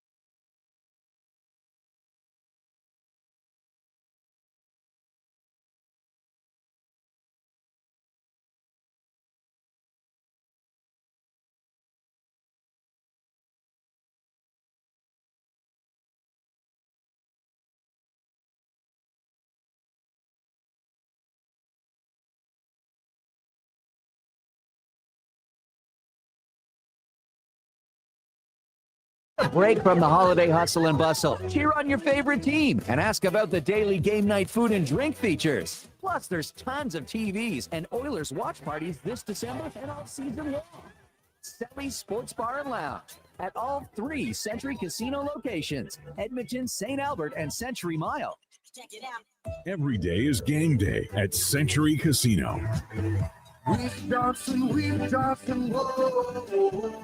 Break from the holiday hustle and bustle. Cheer on your favorite team and ask about the daily game night food and drink features. Plus, there's tons of TVs and Oilers watch parties this December and all season long. Sally's Sports Bar and Lounge at all 3 Century Casino locations, Edmonton, St. Albert, and Century Mile.
Check it out. Every day is game day at Century Casino.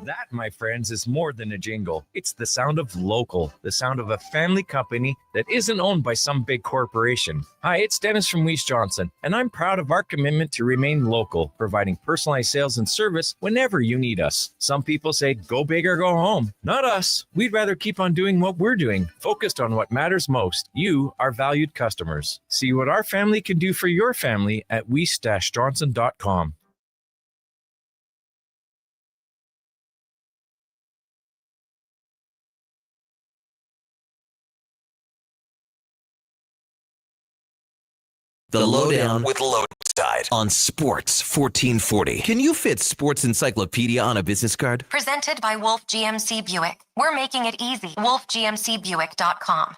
That, my friends, is more than a jingle. It's the sound of local, the sound of a family company that isn't owned by some big corporation. Hi, it's Dennis from Weiss Johnson, and I'm proud of our commitment to remain local, providing personalized sales and service whenever you need us. Some people say, go big or go home. Not us. We'd rather keep on doing what we're doing, focused on what matters most. You, our valued customers. See what our family can do for your family at weiss-johnson.com.
The Lowdown with Lowetide on Sports 1440. Can you fit Sports Encyclopedia on a business card?
Presented by Wolf GMC Buick. We're making it easy. WolfGMCBuick.com.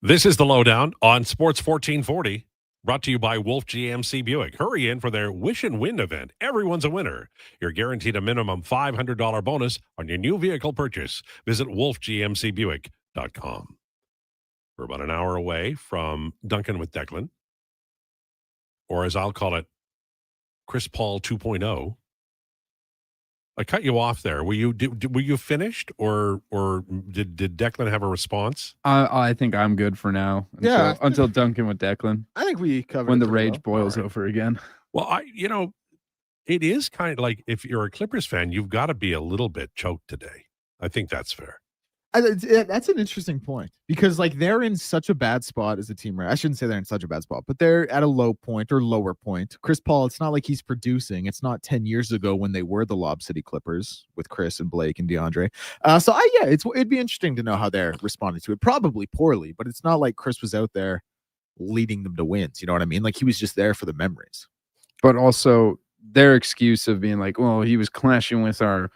This is the Lowdown on Sports 1440, brought to you by Wolf GMC Buick. Hurry in for their Wish and Win event. Everyone's a winner. You're guaranteed a minimum $500 bonus on your new vehicle purchase. Visit wolfgmcbuick.com. We're about an hour away from Duncan with Declan, or as I'll call it, Chris Paul 2.0. I cut you off there. Were you finished, or did Declan have a response?
I think I'm good for now. Until Duncan with Declan.
I think we covered
when
it
the
pretty
rage
well.
boils over again.
Well, it is kind of like if you're a Clippers fan, you've got to be a little bit choked today. I think that's fair.
That's an interesting point because like they're in such a bad spot as a team, right? I shouldn't say they're in such a bad spot, but they're at a low point or lower point. Chris Paul, it's not like he's producing. It's not 10 years ago when they were the Lob City Clippers with Chris and Blake and DeAndre. It'd be interesting to know how they're responding to it. Probably poorly, but it's not like Chris was out there leading them to wins. You know what I mean? Like he was just there for the memories.
But also their excuse of being like, well, he was clashing with our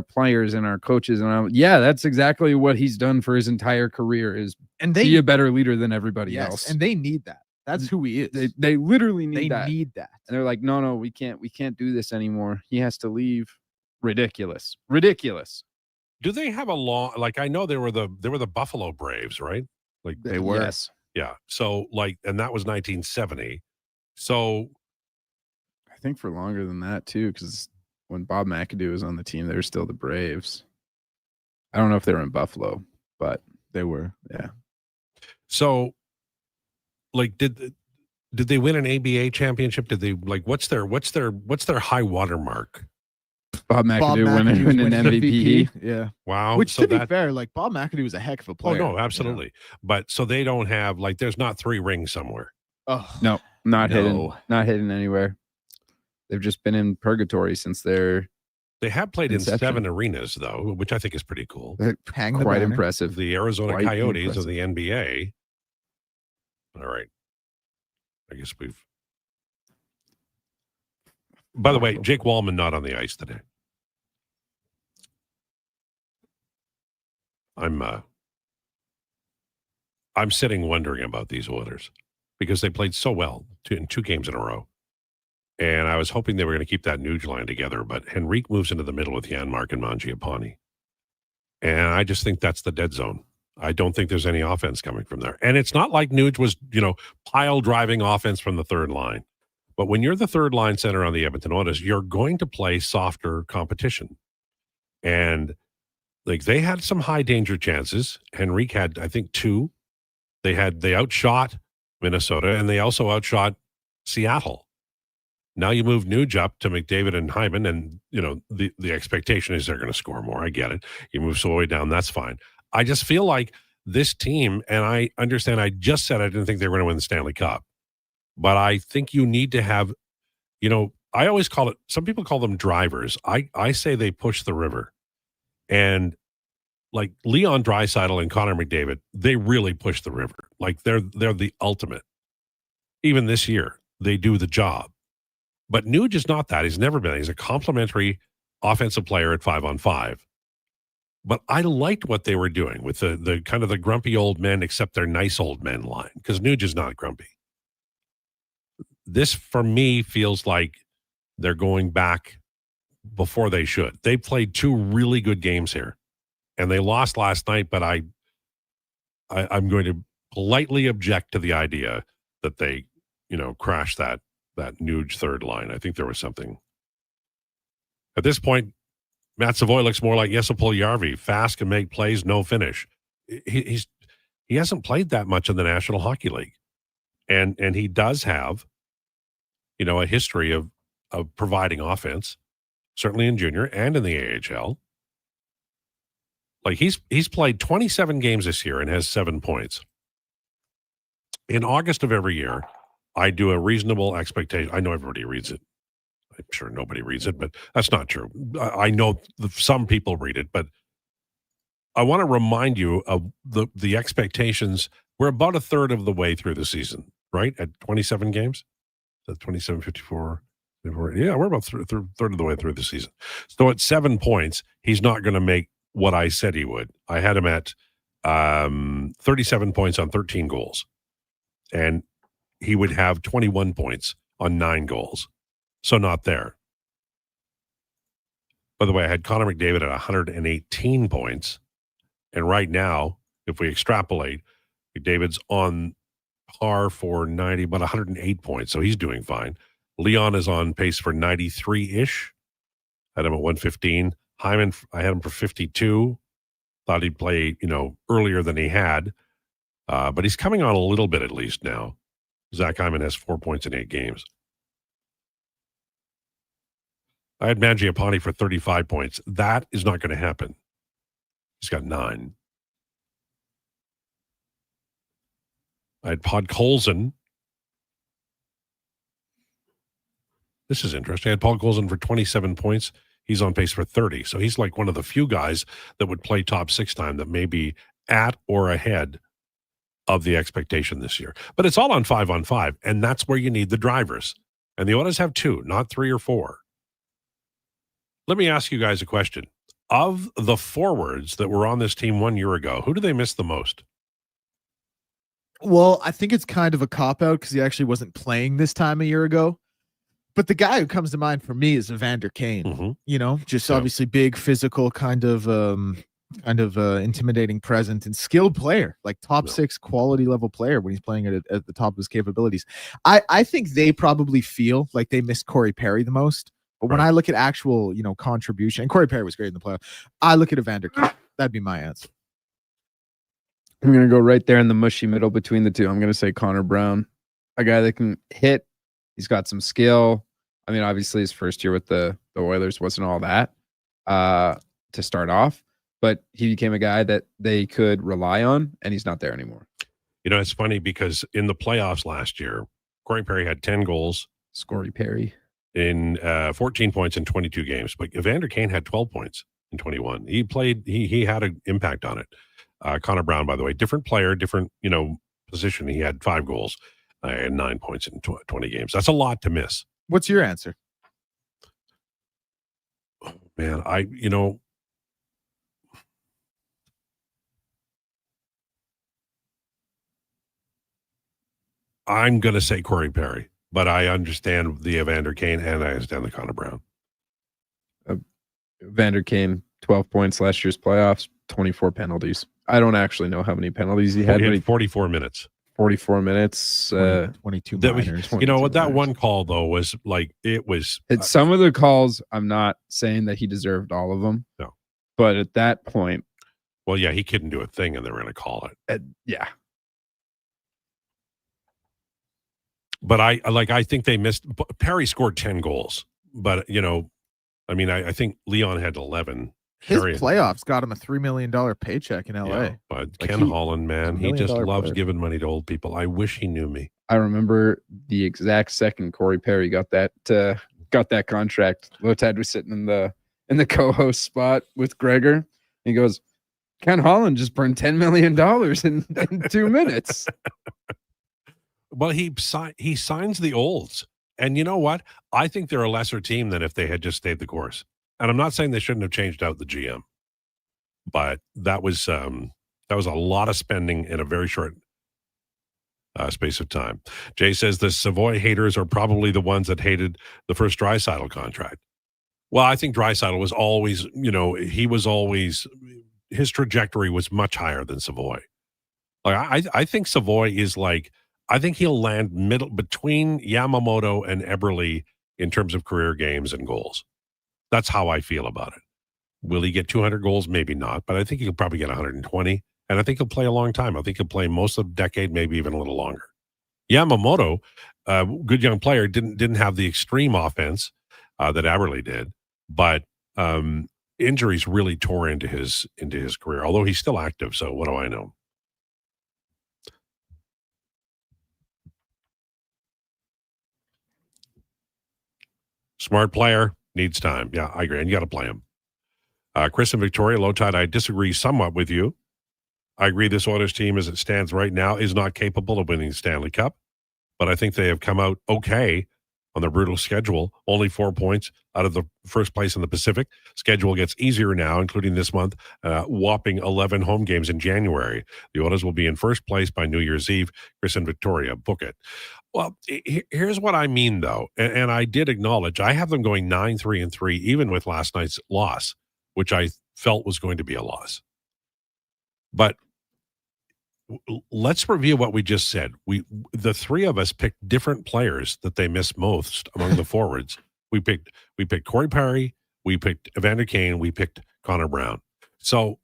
players and our coaches, and that's exactly what he's done for his entire career is be a better leader than everybody else.
And they need that. That's who he is.
They literally need that.
Need that.
And they're like, no, we can't do this anymore. He has to leave. Ridiculous.
Do they have a law? Like I know they were the Buffalo Braves, right? Like
they were. Yes.
Yeah. So and that was 1970. So
I think for longer than that too, because when Bob McAdoo was on the team, they were still the Braves. I don't know if they were in Buffalo, but
they were.
Yeah.
So, did they win an ABA championship? Did they what's their high water mark?
Bob McAdoo winning an MVP.
Yeah.
Wow.
Which to be fair, Bob McAdoo was a heck of a player.
Oh no, absolutely. You know? But so they don't have there's not 3 rings somewhere.
Oh
no, not hidden anywhere. They've just been in purgatory since they
have played inception. In 7 arenas, though, which I think is pretty cool.
Quite impressive.
The Arizona Coyotes of the NBA. All right. I guess we've... By the way, Jake Wallman not on the ice today. I'm sitting wondering about these Oilers because they played so well in 2 games in a row. And I was hoping they were going to keep that Nuge line together, but Henrique moves into the middle with Janmark and Mangiapane. And I just think that's the dead zone. I don't think there's any offense coming from there. And it's not like Nuge was, pile driving offense from the third line. But when you're the third line center on the Edmonton Oilers, you're going to play softer competition. And they had some high danger chances. Henrique had, I think, 2. They outshot Minnesota and they also outshot Seattle. Now you move Nuge up to McDavid and Hyman, and the expectation is they're going to score more. I get it. You move Solway down, that's fine. I just feel like this team, and I understand I just said I didn't think they were going to win the Stanley Cup, but I think you need to have, I always call it, some people call them drivers. I say they push the river. And like Leon Draisaitl and Connor McDavid, they really push the river. Like they're the ultimate. Even this year, they do the job. But Nuge is not that. He's never been. He's a complimentary offensive player at 5-on-5. But I liked what they were doing with the kind of the grumpy old men, except they're nice old men line, because Nuge is not grumpy. This, for me, feels like they're going back before they should. They played 2 really good games here, and they lost last night, but I'm going to politely object to the idea that they, crashed that Nuge third line. I think there was something. At this point, Matt Savoy looks more like Jesse Puljujärvi. Fast, can make plays, no finish. He hasn't played that much in the National Hockey League. And he does have, a history of providing offense, certainly in junior and in the AHL. Like he's played 27 games this year and has 7 points. In August of every year, I do a reasonable expectation. I know everybody reads it. I'm sure nobody reads it, but that's not true. I know some people read it, but I want to remind you of the expectations. We're about a third of the way through the season, right? At 27 games? That's 27, 54. Yeah, we're about third of the way through the season. So at 7 points, he's not going to make what I said he would. I had him at 37 points on 13 goals. And he would have 21 points on 9 goals. So not there. By the way, I had Connor McDavid at 118 points. And right now, if we extrapolate, McDavid's on par for 90, but 108 points. So he's doing fine. Leon is on pace for 93-ish. Had him at 115. Hyman, I had him for 52. Thought he'd play, earlier than he had. But he's coming on a little bit at least now. Zach Hyman has 4 points in 8 games. I had Mangiapane for 35 points. That is not going to happen. He's got 9. I had Podkolzin. This is interesting. I had Podkolzin for 27 points. He's on pace for 30. So he's like one of the few guys that would play top 6 time that may be at or ahead of the expectation this year. But it's all on 5-on-5, and that's where you need the drivers. And the Oilers have 2, not 3 or 4. Let me ask you guys a question. Of the forwards that were on this team 1 year ago, who do they miss the most?
Well, I think it's kind of a cop-out because he actually wasn't playing this time a year ago. But the guy who comes to mind for me is Evander Kane.
Mm-hmm.
Obviously big, physical, kind of intimidating presence and skilled player, like top 6 quality level player when he's playing at the top of his capabilities. I think they probably feel like they missed Corey Perry the most. But when I look at actual, contribution, and Corey Perry was great in the playoff, I look at Evander Kane. That'd be my answer.
I'm going to go right there in the mushy middle between the two. I'm going to say Connor Brown, a guy that can hit. He's got some skill. I mean, obviously his first year with the Oilers wasn't all that to start off, but he became a guy that they could rely on, and he's not there anymore.
It's funny because in the playoffs last year, Corey Perry had 10 goals.
Scory Perry.
In 14 points in 22 games. But Evander Kane had 12 points in 21. He played, he had an impact on it. Connor Brown, by the way, different player, different, position. He had 5 goals and 9 points in 20 games. That's a lot to miss.
What's your answer?
Oh, man, I'm going to say Corey Perry. But I understand the Evander Kane and I understand the Connor Brown.
Evander Kane, 12 points last year's playoffs, 24 penalties. I don't actually know how many penalties he had.
He had 44 minutes.
44 minutes.
22 minors.
What that one call, though, was like, it was.
Some of the calls, I'm not saying that he deserved all of them.
No.
But at that point.
Well, yeah, he couldn't do a thing and they were going to call it.
Yeah.
But I think they missed. Perry scored 10 goals, but I think Leon had 11.
His playoffs got him a $3 million paycheck in LA.
Yeah, but Ken Holland, man, he just loves giving money to old people. I wish he knew me.
I remember the exact second Corey Perry got that got that contract, Lowetide was sitting in the co-host spot with Gregor. He goes, Ken Holland just burned $10 million in 2 minutes.
Well, he signs the olds. And you know what? I think they're a lesser team than if they had just stayed the course. And I'm not saying they shouldn't have changed out the GM, but that was a lot of spending in a very short space of time. Jay says the Savoy haters are probably the ones that hated the first Draisaitl contract. Well, I think Draisaitl was always, his trajectory was much higher than Savoy. Like I think Savoy is I think he'll land middle between Yamamoto and Eberle in terms of career games and goals. That's how I feel about it. Will he get 200 goals? Maybe not, but I think he'll probably get 120. And I think he'll play a long time. I think he'll play most of the decade, maybe even a little longer. Yamamoto, good young player, didn't have the extreme offense that Eberle did, but injuries really tore into his career. Although he's still active, so what do I know? Smart player, needs time. Yeah, I agree. And you got to play him. Chris and Victoria, Lowetide, I disagree somewhat with you. I agree this Oilers team as it stands right now is not capable of winning the Stanley Cup, but I think they have come out okay on their brutal schedule. Only 4 points out of the first place in the Pacific. Schedule gets easier now, including this month, whopping 11 home games in January. The Oilers will be in first place by New Year's Eve. Chris and Victoria, book it. Well, here's what I mean, though, and I did acknowledge I have them going 9-3-3, even with last night's loss, which I felt was going to be a loss. But let's review what we just said. The three of us picked different players that they missed most among the forwards. We picked Corey Perry, we picked Evander Kane, we picked Connor Brown. So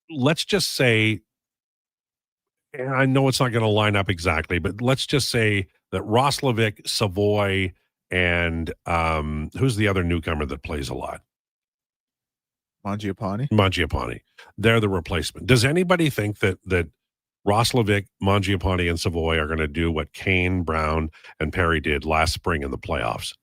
let's just say, and I know it's not going to line up exactly, but let's just say that Roslovic, Savoy, and who's the other newcomer that plays a lot? Mangiapane. They're the replacement. Does anybody think that Roslovic, Mangiapane, and Savoy are going to do what Kane, Brown, and Perry did last spring in the playoffs?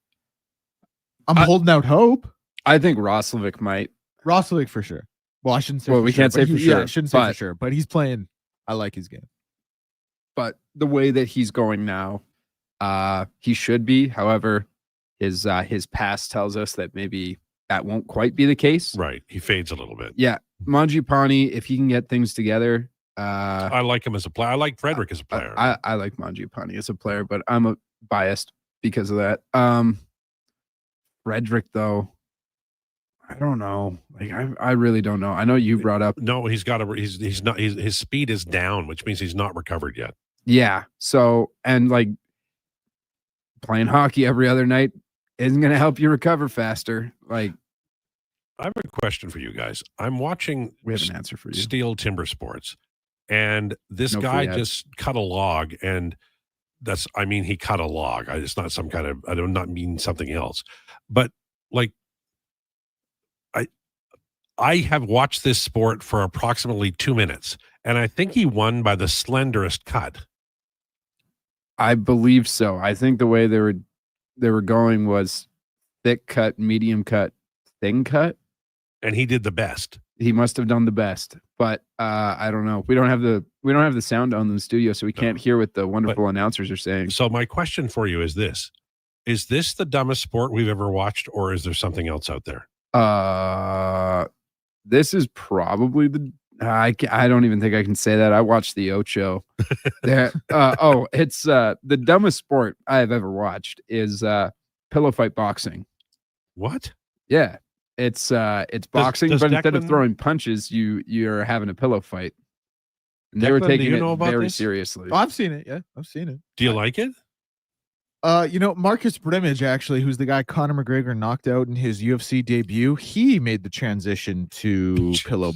I'm holding out hope.
I think Roslovic might.
Roslovic for sure. Well, I shouldn't say.
Well, we can't say for sure.
Yeah, I shouldn't say for sure. But he's playing. I like his game.
But the way that he's going now, he should be. However, his past tells us that maybe that won't quite be the case.
Right. He fades a little bit.
Yeah. Mangiapane, if he can get things together.
I like him as a player. I like Frederick as a player.
I like Mangiapane as a player, but I'm biased because of that. Frederick, though, I don't know. I really don't know. I know you brought up.
No, he's not. His speed is down, which means he's not recovered yet.
Yeah. So, and playing hockey every other night isn't going to help you recover faster. I
have a question for you guys. I'm watching.
We have an answer for you.
Steel Timber Sports, and this guy just cut a log, and he cut a log. It's not some kind of. I do not mean something else, but I have watched this sport for approximately 2 minutes, and I think he won by the slenderest cut.
I believe so. I think the way they were going was thick cut, medium cut, thin cut,
and he did the best.
He must have done the best, but I don't know. We don't have the sound on in the studio, so we can't hear what the wonderful announcers are saying.
So my question for you is this: is this the dumbest sport we've ever watched, or is there something else out there?
This is probably I don't even think I can say that. I watched the Ocho. It's the dumbest sport I have ever watched is pillow fight boxing.
What?
Yeah, it's boxing, but instead of throwing punches, you're having a pillow fight. And they were taking it very seriously.
Oh, I've seen it. Yeah, I've seen it.
Do you like it?
Marcus Brimage, actually, who's the guy Conor McGregor knocked out in his UFC debut, he made the transition to pillow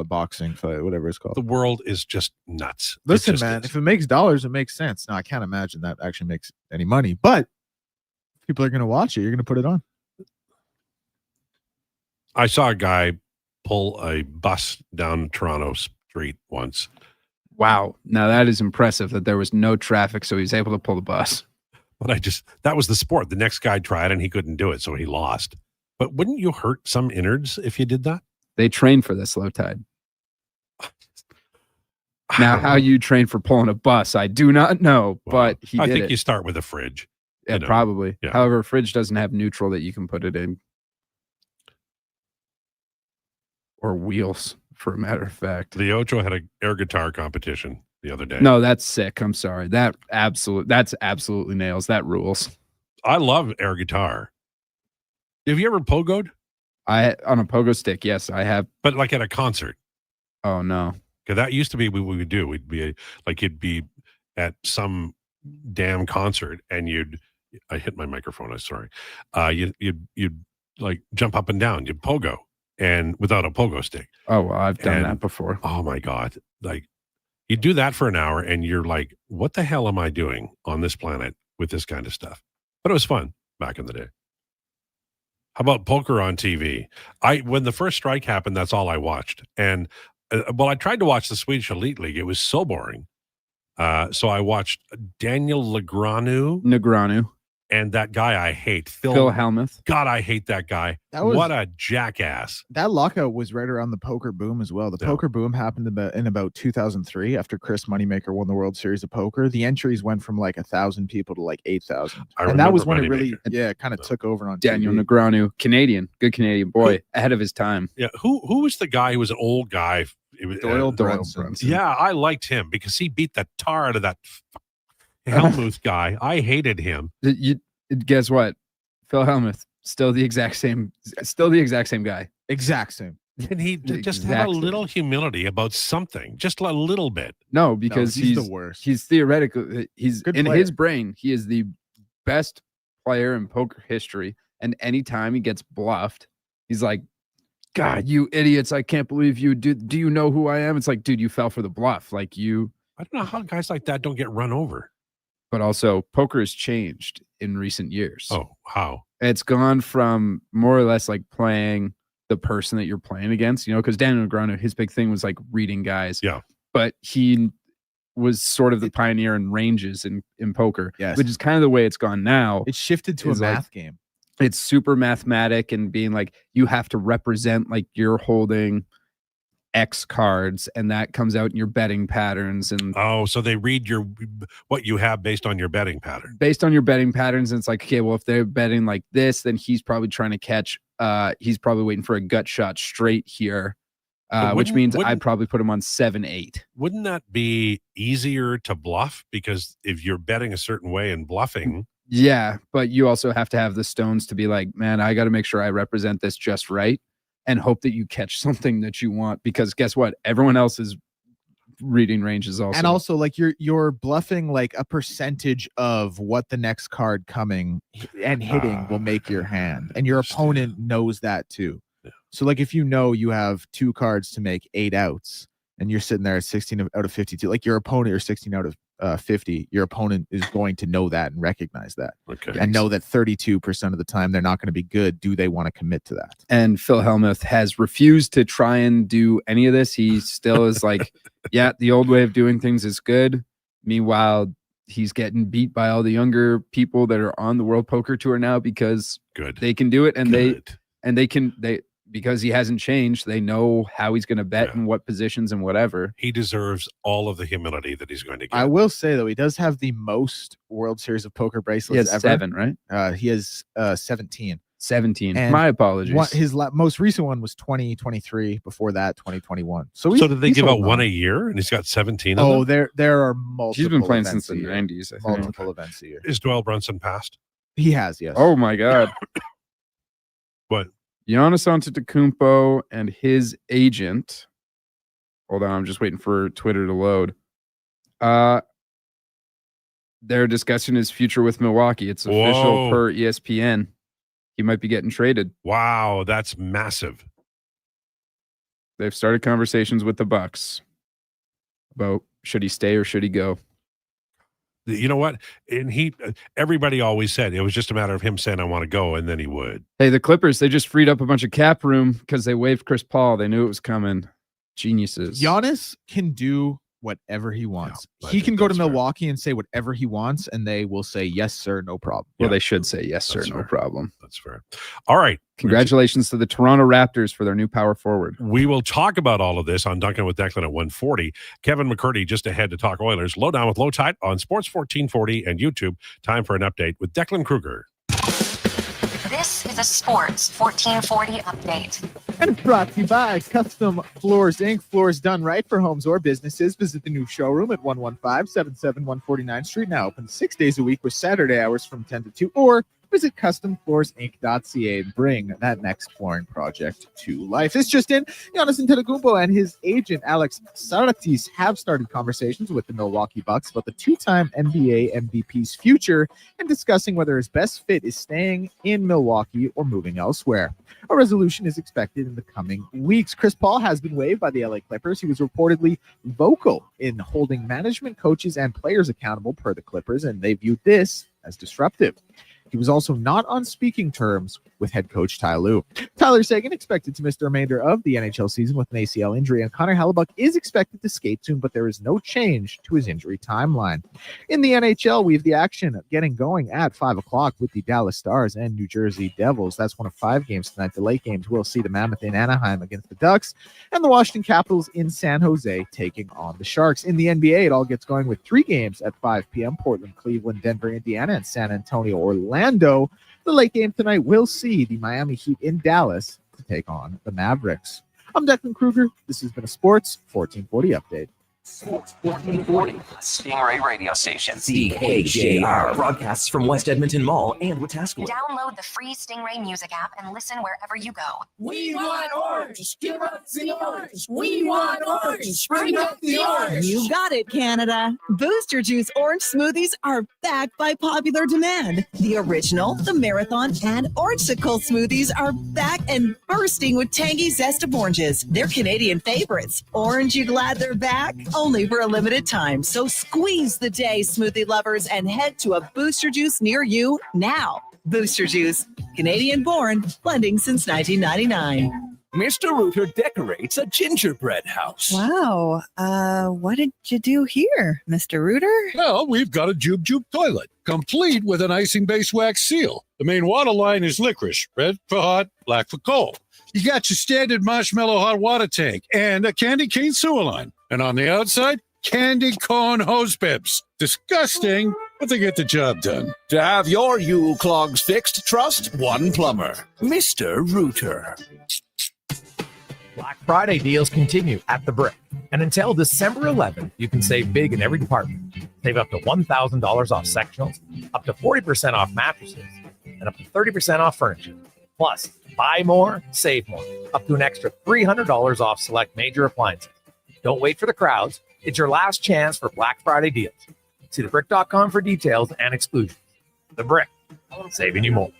boxing fight, whatever it's called.
The world is just nuts.
Listen, man, if it makes dollars, it makes sense. Now, I can't imagine that actually makes any money, but if people are going to watch it, you're going to put it on.
I saw a guy pull a bus down Toronto street once.
Wow. Now, that is impressive that there was no traffic, so he was able to pull the bus.
But that was the sport. The next guy tried and he couldn't do it, so he lost. But wouldn't you hurt some innards if you did that?
They train for this, Lowetide. Now, how you train for pulling a bus, I do not know, but he did
I think
it.
you start with a fridge.
Yeah, probably.
Yeah.
However, a fridge doesn't have neutral that you can put it in. Or wheels, for a matter of fact.
The Ocho had an air guitar competition the other day.
No, that's sick. I'm sorry. That's absolutely nails. That rules.
I love air guitar. Have you ever pogoed?
On a pogo stick, yes, I have.
But like at a concert.
Oh no.
Because that used to be what we would do. We'd be you'd be at some damn concert and I hit my microphone, I'm sorry. You'd like jump up and down, you'd pogo and without a pogo stick.
Oh well, I've done that before.
Oh my God. Like you do that for an hour and you're like, what the hell am I doing on this planet with this kind of stuff? But it was fun back in the day. How about poker on TV? When the first strike happened, that's all I watched. And I tried to watch the Swedish Elite League. It was so boring. So I watched Daniel
Negreanu.
And that guy I hate,
Phil Hellmuth.
God, I hate that guy. What a jackass.
That lockout was right around the poker boom as well. The poker boom happened in about 2003 after Chris Moneymaker won the World Series of Poker. The entries went from like 1,000 people to like 8,000. And that was when it really kind of took over on
Daniel
TV.
Negreanu, Canadian, good Canadian boy, ahead of his time.
Yeah, who was the guy who was an old guy? It was,
Doyle Brunson.
Yeah, I liked him because he beat the tar out of that Hellmuth guy. I hated him.
Guess what? Phil Hellmuth, still the exact same guy.
Exact same.
And he just had a little humility about something, just a little bit.
No, because he's
the worst.
He's theoretically, he's
Good
in
player.
his brain, he is the best player in poker history. And anytime he gets bluffed, he's like, God, you idiots, I can't believe you do you know who I am? It's like, dude, you fell for the bluff. Like you.
I don't know how guys like that don't get run over.
But also, poker has changed in recent years.
Oh, how?
It's gone from more or less like playing the person that you're playing against, because Daniel Negreanu, his big thing was like reading guys.
Yeah.
But he was sort of the pioneer in ranges in poker,
Yes.
which is kind of the way it's gone now.
It shifted to a math game.
It's super mathematic and being like, you have to represent like you're holding X cards, and that comes out in your betting patterns. And
so they read what you have based on your betting pattern.
Based on your betting patterns, and it's like, okay, well, if they're betting like this, then he's probably trying to catch. He's probably waiting for a gut shot straight here, which means I'd probably put him on 7-8.
Wouldn't that be easier to bluff? Because if you're betting a certain way and bluffing.
Yeah, but you also have to have the stones to be like, man, I got to make sure I represent this just right. And hope that you catch something that you want, because guess what? Everyone else is reading ranges also.
And also, like you're bluffing like a percentage of what the next card coming and hitting will make your hand, and your opponent knows that too.
Yeah.
So, like if you have 2 cards to make 8 outs, and you're sitting there at 16 out of 52, like your opponent, you're 16 out of 50, your opponent is going to know that and recognize that.
Okay.
And know that 32% of the time they're not going to be good. Do they want to commit to that?
And Phil Hellmuth has refused to try and do any of this. He still is like, yeah, the old way of doing things is good. Meanwhile, he's getting beat by all the younger people that are on the World Poker Tour now because they can do it, and they because he hasn't changed, they know how he's going to bet and what positions and whatever.
He deserves all of the humility that he's going to get.
I will say, though, he does have the most World Series of Poker bracelets ever.
7, right?
He has 17.
17.
And
my apologies.
His most recent one was 2023. Before that, 2021.
So did they give out one a year, and he's got 17 of them?
There are multiple.
He's been playing since
events
the
a year.
90s, I think.
Multiple events a year.
Is Doyle Brunson passed?
He has, yes.
Oh my God.
What?
Giannis Antetokounmpo and his agent. Hold on, I'm just waiting for Twitter to load. They're discussing his future with Milwaukee. It's official per ESPN. He might be getting traded.
Wow, that's massive.
They've started conversations with the Bucks about should he stay or should he go.
You know what? And everybody always said it was just a matter of him saying, I want to go, and then he would.
Hey, the Clippers, they just freed up a bunch of cap room because they waived Chris Paul. They knew it was coming. Geniuses.
Giannis can do whatever he wants.
Yeah,
He can go to Milwaukee and say whatever he wants, and they will say, yes, sir, no problem.
Well, they should say, yes, sir, no problem.
That's fair. All right.
Congratulations to the Toronto Raptors for their new power forward.
We will talk about all of this on Duncan with Declan at 1:40. Kevin McCurdy just ahead to talk Oilers. Lowdown with Lowetide on Sports 1440 and YouTube. Time for an update with Declan Krueger.
This is a Sports 1440 update.
And it's brought to you by Custom Floors Inc. Floors done right for homes or businesses. Visit the new showroom at 115-77 149th Street. Now open 6 days a week with Saturday hours from 10 to 2. Or visit customfloorsinc.ca and bring that next flooring project to life. This just in, Giannis Antetokounmpo and his agent Alex Saratis have started conversations with the Milwaukee Bucks about the two-time NBA MVP's future and discussing whether his best fit is staying in Milwaukee or moving elsewhere. A resolution is expected in the coming weeks. Chris Paul has been waived by the LA Clippers. He was reportedly vocal in holding management, coaches, and players accountable per the Clippers, and they viewed this as disruptive. He was also not on speaking terms with head coach Ty Lue. Tyler Seguin expected to miss the remainder of the NHL season with an ACL injury, and Connor Hellebuck is expected to skate soon, but there is no change to his injury timeline. In the NHL, we have the action getting going at 5 o'clock with the Dallas Stars and New Jersey Devils. That's one of 5 games tonight. The late games will see the Mammoth in Anaheim against the Ducks and the Washington Capitals in San Jose taking on the Sharks. In the NBA, it all gets going with 3 games at 5 p.m. Portland, Cleveland, Denver, Indiana, and San Antonio, Orlando. The late game tonight will see the Miami Heat in Dallas to take on the Mavericks. I'm Declan Krueger. This has been a Sports 1440 update.
Sports 1440, Stingray radio station. CHJR broadcasts from West Edmonton Mall and Wetaskiwin.
Download the free Stingray music app and listen wherever you go.
We want orange. Give us the orange. We want orange. Bring up the orange.
You got it, Canada. Booster Juice orange smoothies are back by popular demand. The original, the marathon, and orangesicle smoothies are back and bursting with tangy zest of oranges. They're Canadian favorites. Orange, you glad they're back? Only for a limited time. So squeeze the day, smoothie lovers, and head to a Booster Juice near you now. Booster Juice, Canadian born, blending since 1999.
Mr. Rooter decorates a gingerbread house.
Wow. What did you do here, Mr. Rooter?
Well, we've got a Jube Jube toilet, complete with an icing-based wax seal. The main water line is licorice, red for hot, black for cold. You got your standard marshmallow hot water tank and a candy cane sewer line. And on the outside, candy corn hose bibs. Disgusting, but they get the job done.
To have your U-clogs fixed, trust one plumber, Mr. Rooter.
Black Friday deals continue at The Brick. And until December 11th, you can save big in every department. Save up to $1,000 off sectionals, up to 40% off mattresses, and up to 30% off furniture. Plus, buy more, save more, up to an extra $300 off select major appliances. Don't wait for the crowds. It's your last chance for Black Friday deals. See thebrick.com for details and exclusions. The Brick, saving you more.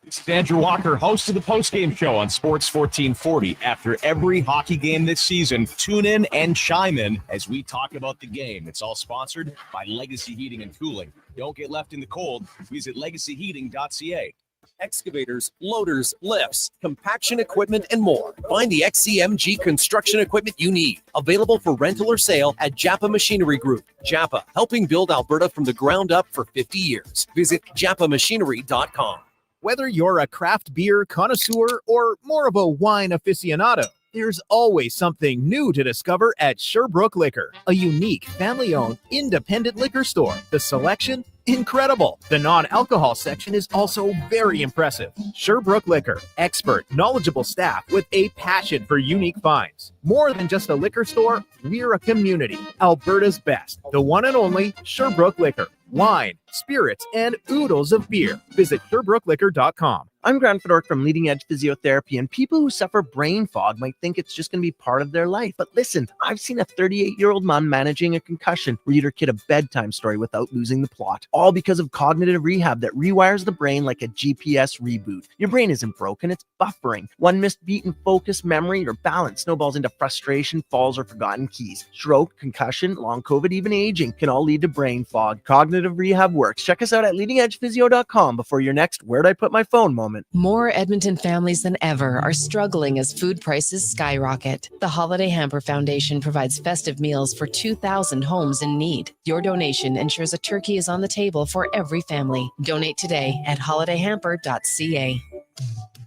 This is Andrew Walker, host of the postgame show on Sports 1440. After every hockey game this season, tune in and chime in as we talk about the game. It's all sponsored by Legacy Heating and Cooling. Don't get left in the cold. Visit legacyheating.ca.
Excavators, loaders, lifts, compaction equipment, and more. Find the XCMG construction equipment you need. Available for rental or sale at Japa Machinery Group. Japa, helping build Alberta from the ground up for 50 years. Visit japamachinery.com.
Whether you're a craft beer connoisseur or more of a wine aficionado, there's always something new to discover at Sherbrooke Liquor, a unique family-owned independent liquor store. The selection, incredible. The non-alcohol section is also very impressive. Sherbrooke Liquor, expert, knowledgeable staff with a passion for unique finds. More than just a liquor store, we're a community. Alberta's best, the one and only Sherbrooke Liquor. Wine, spirits, and oodles of beer. Visit SherbrookeLiquor.com.
I'm Grant Fedork from Leading Edge Physiotherapy, and people who suffer brain fog might think it's just going to be part of their life. But listen, I've seen a 38-year-old man managing a concussion read her kid a bedtime story without losing the plot, all because of cognitive rehab that rewires the brain like a GPS reboot. Your brain isn't broken, it's buffering. One missed beat in focus, memory, or balance snowballs into frustration, falls, or forgotten keys. Stroke, concussion, long COVID, even aging can all lead to brain fog. Cognitive rehab works. Check us out at leadingedgephysio.com before your next "where'd I put my phone" moment.
More Edmonton families than ever are struggling as food prices skyrocket. The Holiday Hamper Foundation provides festive meals for 2,000 homes in need. Your donation ensures a turkey is on the table for every family. Donate today at holidayhamper.ca.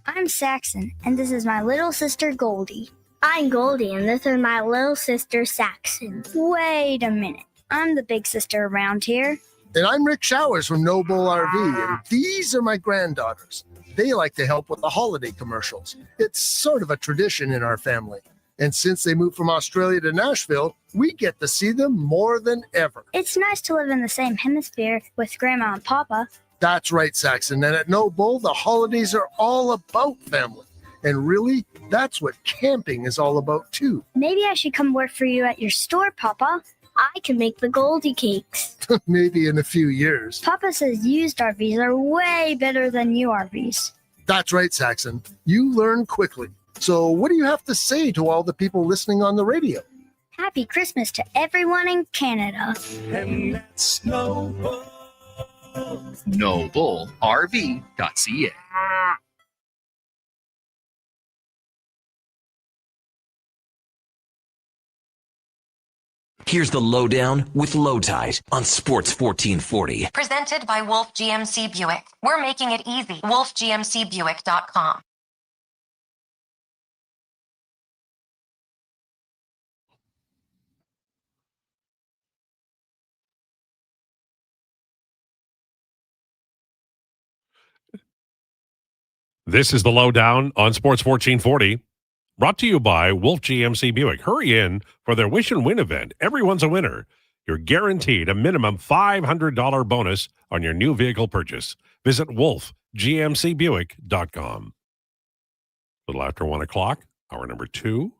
I'm Saxon, and this is my little sister Goldie. I'm Goldie, and this is my little sister Saxon. Wait a minute. I'm the big sister around here.
And I'm Rick Showers from No Bull RV, and these are my granddaughters. They like to help with the holiday commercials. It's sort of a tradition in our family. And since they moved from Australia to Nashville, we get to see them more than ever.
It's nice to live in the same hemisphere with Grandma and Papa.
That's right, Saxon. And at No Bull, the holidays are all about family. And really, that's what camping is all about, too.
Maybe I should come work for you at your store, Papa. I can make the Goldie cakes.
Maybe in a few years.
Papa says used RVs are way better than new RVs.
That's right, Saxon. You learn quickly. So what do you have to say to all the people listening on the radio?
Happy Christmas to everyone in Canada.
And that's No Bull.
NoBullRV.ca.
Here's the Lowdown with Lowetide on Sports 1440.
Presented by Wolf GMC Buick. We're making it easy. WolfGMCBuick.com.
This is the Lowdown on Sports 1440. Brought to you by Wolf GMC Buick. Hurry in for their Wish and Win event. Everyone's a winner. You're guaranteed a minimum $500 bonus on your new vehicle purchase. Visit wolfgmcbuick.com. A little after 1 o'clock, hour number 2.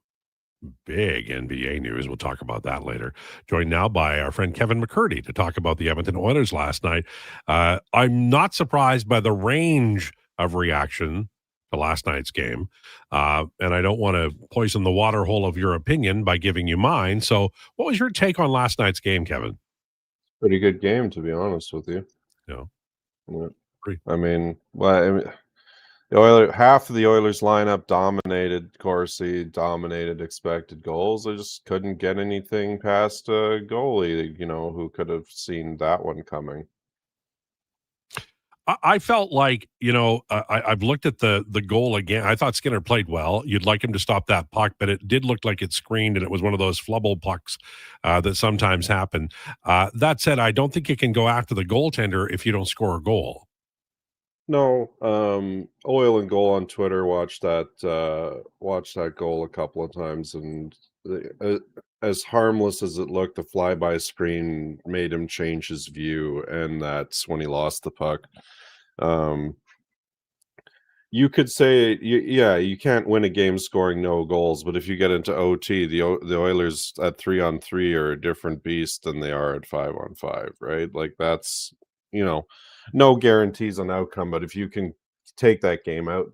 Big NBA news. We'll talk about that later. Joined now by our friend Kevin McCurdy to talk about the Edmonton Oilers last night. I'm not surprised by the range of reaction to last night's game. And I don't want to poison the water hole of your opinion by giving you mine. So what was your take on last night's game, Kevin?
Pretty good game, to be honest with you.
Yeah.
I mean, half of the Oilers lineup dominated Corsi, dominated expected goals. They just couldn't get anything past a goalie, who could have seen that one coming.
I felt like, I've looked at the goal again. I thought Skinner played well. You'd like him to stop that puck, but it did look like it screened, and it was one of those flubble pucks that sometimes happen. That said, I don't think you can go after the goaltender if you don't score a goal.
No, Oil and Goal on Twitter watched that goal a couple of times, and as harmless as it looked, the flyby screen made him change his view, and that's when he lost the puck. You could say, you can't win a game scoring no goals, but if you get into OT, the Oilers at 3-on-3 are a different beast than they are at 5-on-5, right? Like that's, no guarantees on outcome, but if you can take that game out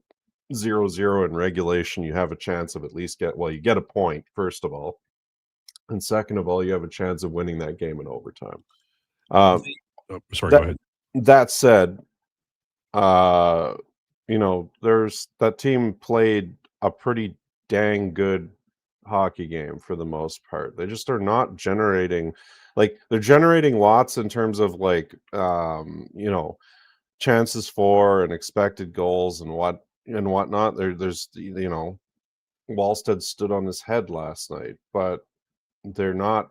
0-0 in regulation, you have a chance of at least you get a point, first of all. And second of all, you have a chance of winning that game in overtime.
Go ahead.
That said, that team played a pretty dang good hockey game for the most part. They just are not generating, they're generating lots in terms of chances for and expected goals and whatnot. There's Wallstead stood on his head last night, but they're not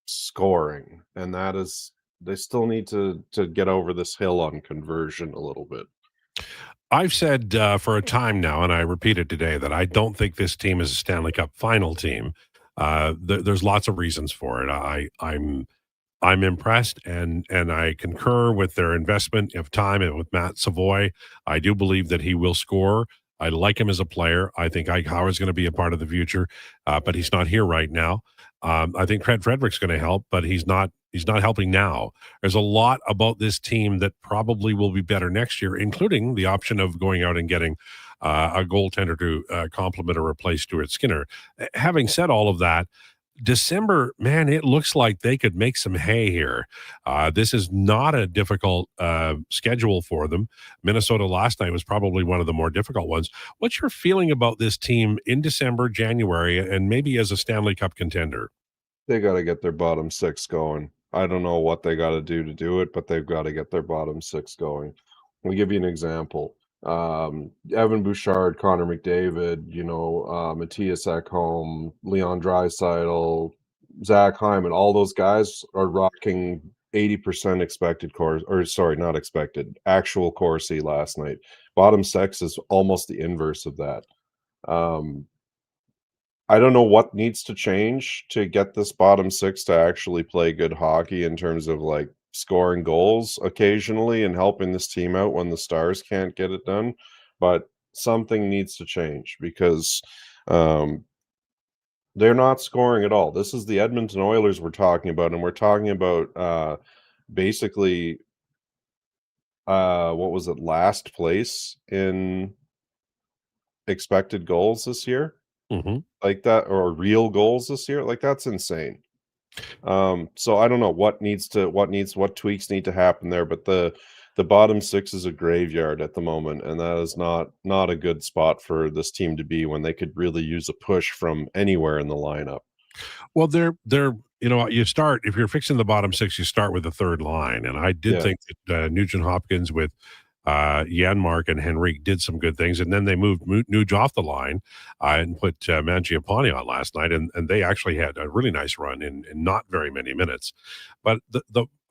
scoring, and that is, they still need to get over this hill on conversion a little bit.
I've said for a time now, and I repeat it today, that I don't think this team is a Stanley Cup final team. There's lots of reasons for it. I'm impressed, and I concur with their investment of time and with Matt Savoy. I do believe that he will score. I like him as a player. I think Ike Howard's going to be a part of the future, but he's not here right now. I think Craig Frederick's going to help, but he's not helping now. There's a lot about this team that probably will be better next year, including the option of going out and getting a goaltender to complement or replace Stuart Skinner. Having said all of that, December, man, it looks like they could make some hay here. This is not a difficult schedule for them. Minnesota last night was probably one of the more difficult ones. What's your feeling about this team in December, January, and maybe as a Stanley Cup contender?
They got to get their bottom six going. I don't know what they got to do it, but they've got to get their bottom six going. I'll give you an example. Evan Bouchard, Connor McDavid, Matthias Ekholm, Leon Draisaitl, Zach Hyman, all those guys are rocking 80% expected Corsi, or sorry, not expected, actual Corsi last night. Bottom six is almost the inverse of that. I don't know what needs to change to get this bottom six to actually play good hockey in terms of like scoring goals occasionally and helping this team out when the Stars can't get it done. But something needs to change because they're not scoring at all. This is the Edmonton Oilers we're talking about, and we're talking about basically what was it, last place in expected goals this year. Like that, or real goals this year, like that's insane. So I don't know what tweaks need to happen there, but the bottom six is a graveyard at the moment, and that is not a good spot for this team to be when they could really use a push from anywhere in the lineup.
Well, they're you start, if you're fixing the bottom six, you start with the third line, and I did think that Nugent Hopkins with Janmark and Henrique did some good things, and then they moved Nuge off the line and put Mangiapane on last night, and they actually had a really nice run in not very many minutes. But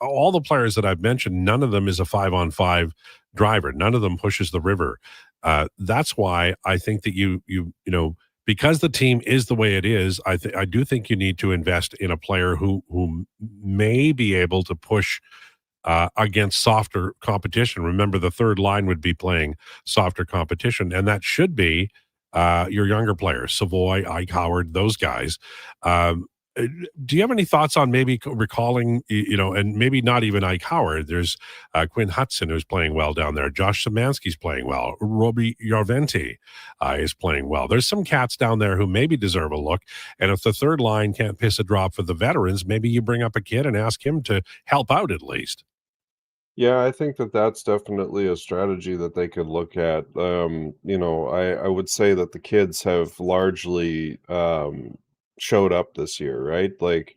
all the players that I've mentioned, none of them is a 5-on-5 driver. None of them pushes the river. That's why I think that you because the team is the way it is, I do think you need to invest in a player who may be able to push against softer competition. Remember, the third line would be playing softer competition, and that should be your younger players, Savoy, Ike Howard, those guys. Do you have any thoughts on maybe recalling, and maybe not even Ike Howard? There's Quinn Hudson, who's playing well down there. Josh Szymanski's playing well. Roby Jarventi is playing well. There's some cats down there who maybe deserve a look. And if the third line can't piss a drop for the veterans, maybe you bring up a kid and ask him to help out at least.
Yeah, I think that that's definitely a strategy that they could look at. I would say that the kids have largely showed up this year, right? Like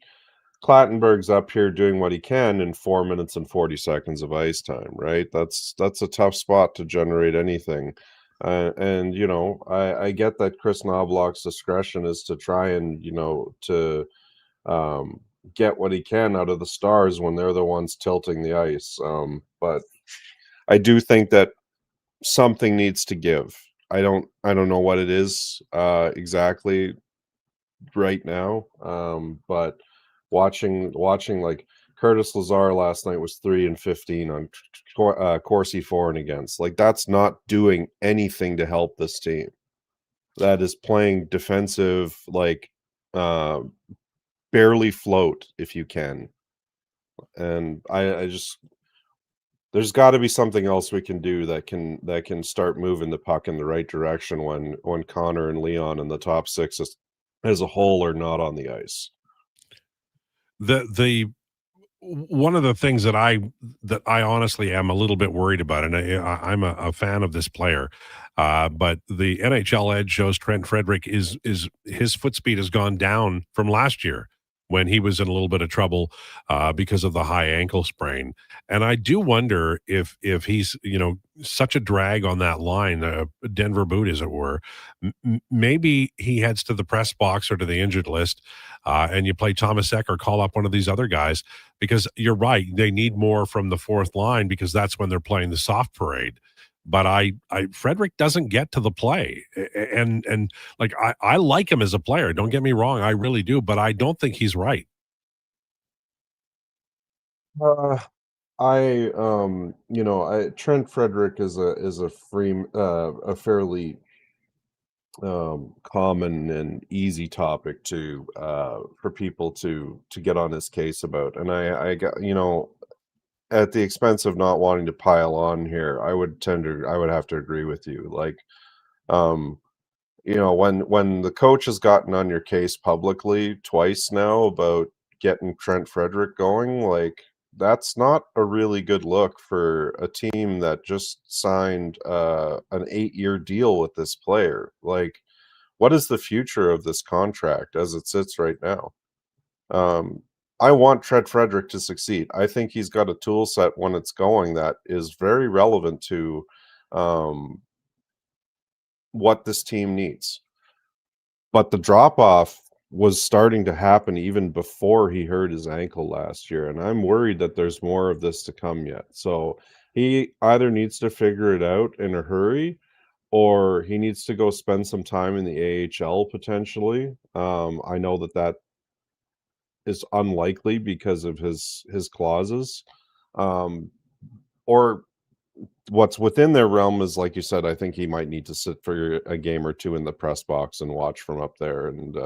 Clattenburg's up here doing what he can in 4 minutes and 40 seconds of ice time, right? That's a tough spot to generate anything. I get that Chris Knobloch's discretion is to try and, to get what he can out of the Stars when they're the ones tilting the ice. But I do think that something needs to give. I don't know what it is exactly right now. But watching like Curtis Lazar last night was 3-15 on Corsi for and against. Like that's not doing anything to help this team. That is playing defensive, like barely float if you can. And I just, there's got to be something else we can do that can start moving the puck in the right direction when Connor and Leon and the top six as a whole are not on the ice.
The one of the things that I honestly am a little bit worried about, and I'm a fan of this player, but the NHL Edge shows Trent Frederick is his foot speed has gone down from last year when he was in a little bit of trouble because of the high ankle sprain. And I do wonder if he's, such a drag on that line, Denver boot, as it were, maybe he heads to the press box or to the injured list and you play Thomas Eck or call up one of these other guys, because you're right. They need more from the fourth line because that's when they're playing the soft parade. But Frederick doesn't get to the play, and like I like him as a player. Don't get me wrong, I really do, but I don't think he's right.
Trent Frederick is a fairly common and easy topic to for people to get on his case about, and I got at the expense of not wanting to pile on here, I would have to agree with you. Like, when the coach has gotten on your case publicly twice now about getting Trent Frederick going, like that's not a really good look for a team that just signed an 8-year deal with this player. Like, what is the future of this contract as it sits right now? I want Trent Frederick to succeed. I think he's got a tool set when it's going that is very relevant to what this team needs. But the drop off was starting to happen even before he hurt his ankle last year. And I'm worried that there's more of this to come yet. So he either needs to figure it out in a hurry or he needs to go spend some time in the AHL potentially. I know that is unlikely because of his clauses. Or what's within their realm is, like you said, I think he might need to sit for a game or two in the press box and watch from up there and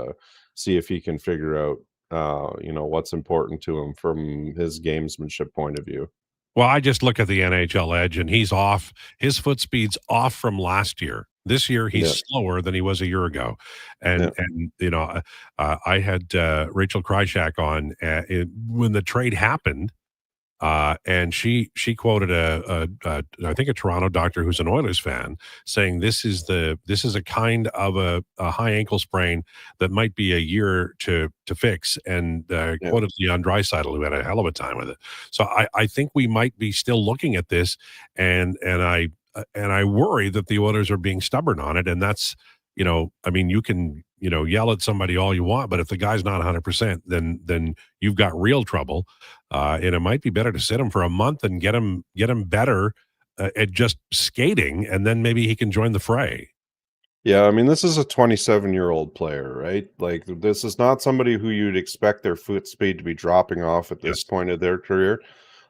see if he can figure out what's important to him from his gamesmanship point of view.
Well, I just look at the NHL Edge, and he's off. His foot speed's off from last year. This year, he's slower than he was a year ago. And I had Rachel Krychak on when the trade happened, and she quoted I think a Toronto doctor who's an Oilers fan saying this is a kind of a high ankle sprain that might be a year to fix, and quoted Leon Draisaitl, who had a hell of a time with it. So I think we might be still looking at this, and I worry that the Oilers are being stubborn on it, and that's I mean, you can yell at somebody all you want, but if the guy's not 100%, then you've got real trouble. And it might be better to sit him for a month and get him better at just skating, and then maybe he can join the fray.
Yeah, I mean, this is a 27-year-old player, right? Like, this is not somebody who you'd expect their foot speed to be dropping off at this point of their career.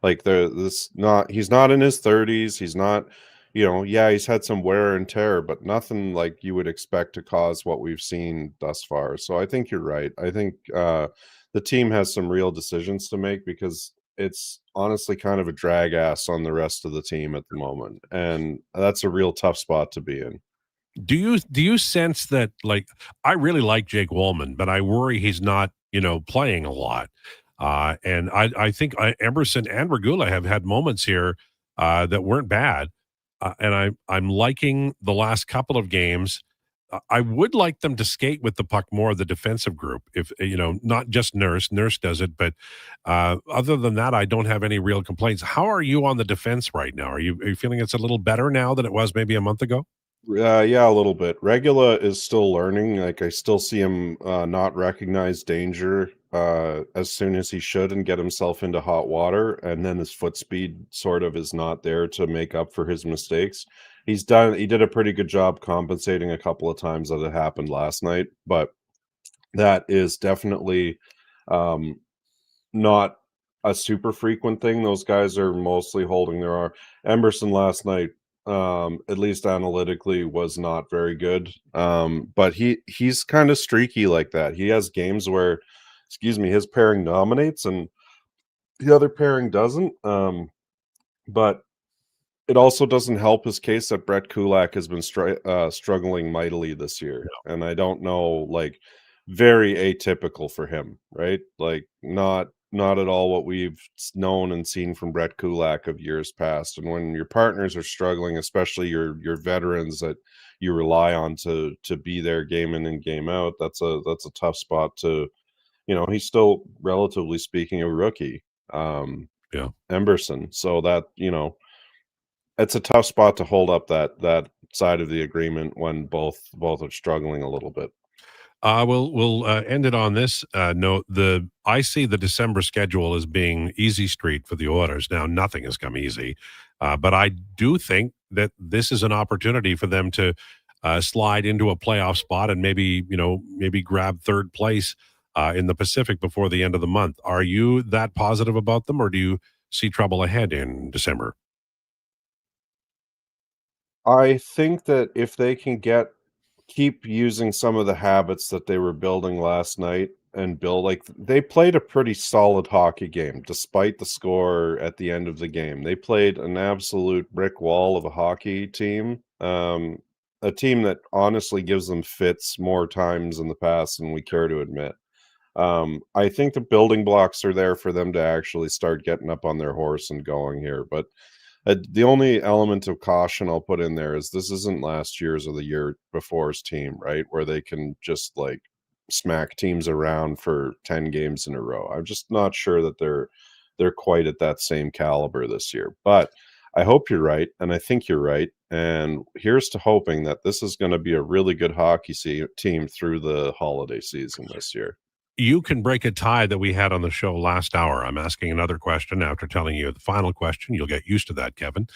Like, he's not in his 30s. He's not, he's had some wear and tear, but nothing like you would expect to cause what we've seen thus far. So I think you're right. I think the team has some real decisions to make because it's honestly kind of a drag ass on the rest of the team at the moment. And that's a real tough spot to be in.
Do you sense that, like, I really like Jake Wollman, but I worry he's not, playing a lot. And I think Emerson and Regula have had moments here that weren't bad. And I'm liking the last couple of games. I would like them to skate with the puck more, the defensive group, if not just Nurse does it, but other than that, I don't have any real complaints. How are you on the defense right now? Are you feeling it's a little better now than it was maybe a month ago?
Yeah, a little bit. Regula is still learning. Like, I still see him not recognize danger as soon as he should and get himself into hot water, and then his foot speed sort of is not there to make up for his mistakes. He did a pretty good job compensating a couple of times that it happened last night, but that is definitely not a super frequent thing. Those guys are mostly holding their arm. Emerson last night, at least analytically, was not very good. But he's kind of streaky like that. He has games where, his pairing dominates and the other pairing doesn't. But it also doesn't help his case that Brett Kulak has been struggling mightily this year. And I don't know, like, very atypical for him, right? Like, not at all what we've known and seen from Brett Kulak of years past. And when your partners are struggling, especially your veterans that you rely on to be there game in and game out, that's a tough spot to, he's still, relatively speaking, a rookie. Emberson. So that, it's a tough spot to hold up that side of the agreement when both are struggling a little bit.
We'll end it on this note. I see the December schedule as being easy street for the Oilers. Now, nothing has come easy, but I do think that this is an opportunity for them to slide into a playoff spot and maybe grab third place in the Pacific before the end of the month. Are you that positive about them, or do you see trouble ahead in December?
I think that if they can keep using some of the habits that they were building last night and like, they played a pretty solid hockey game despite the score at the end of the game. They played an absolute brick wall of a hockey team. a team that honestly gives them fits more times in the past than we care to admit. I think the building blocks are there for them to actually start getting up on their horse and going here. But the only element of caution I'll put in there is this isn't last year's or the year before's team, right? Where they can just like smack teams around for 10 games in a row. I'm just not sure that they're quite at that same caliber this year. But I hope you're right, and I think you're right. And here's to hoping that this is going to be a really good hockey team through the holiday season this year.
You can break a tie that we had on the show last hour. I'm asking another question after telling you the final question. You'll get used to that, Kevin.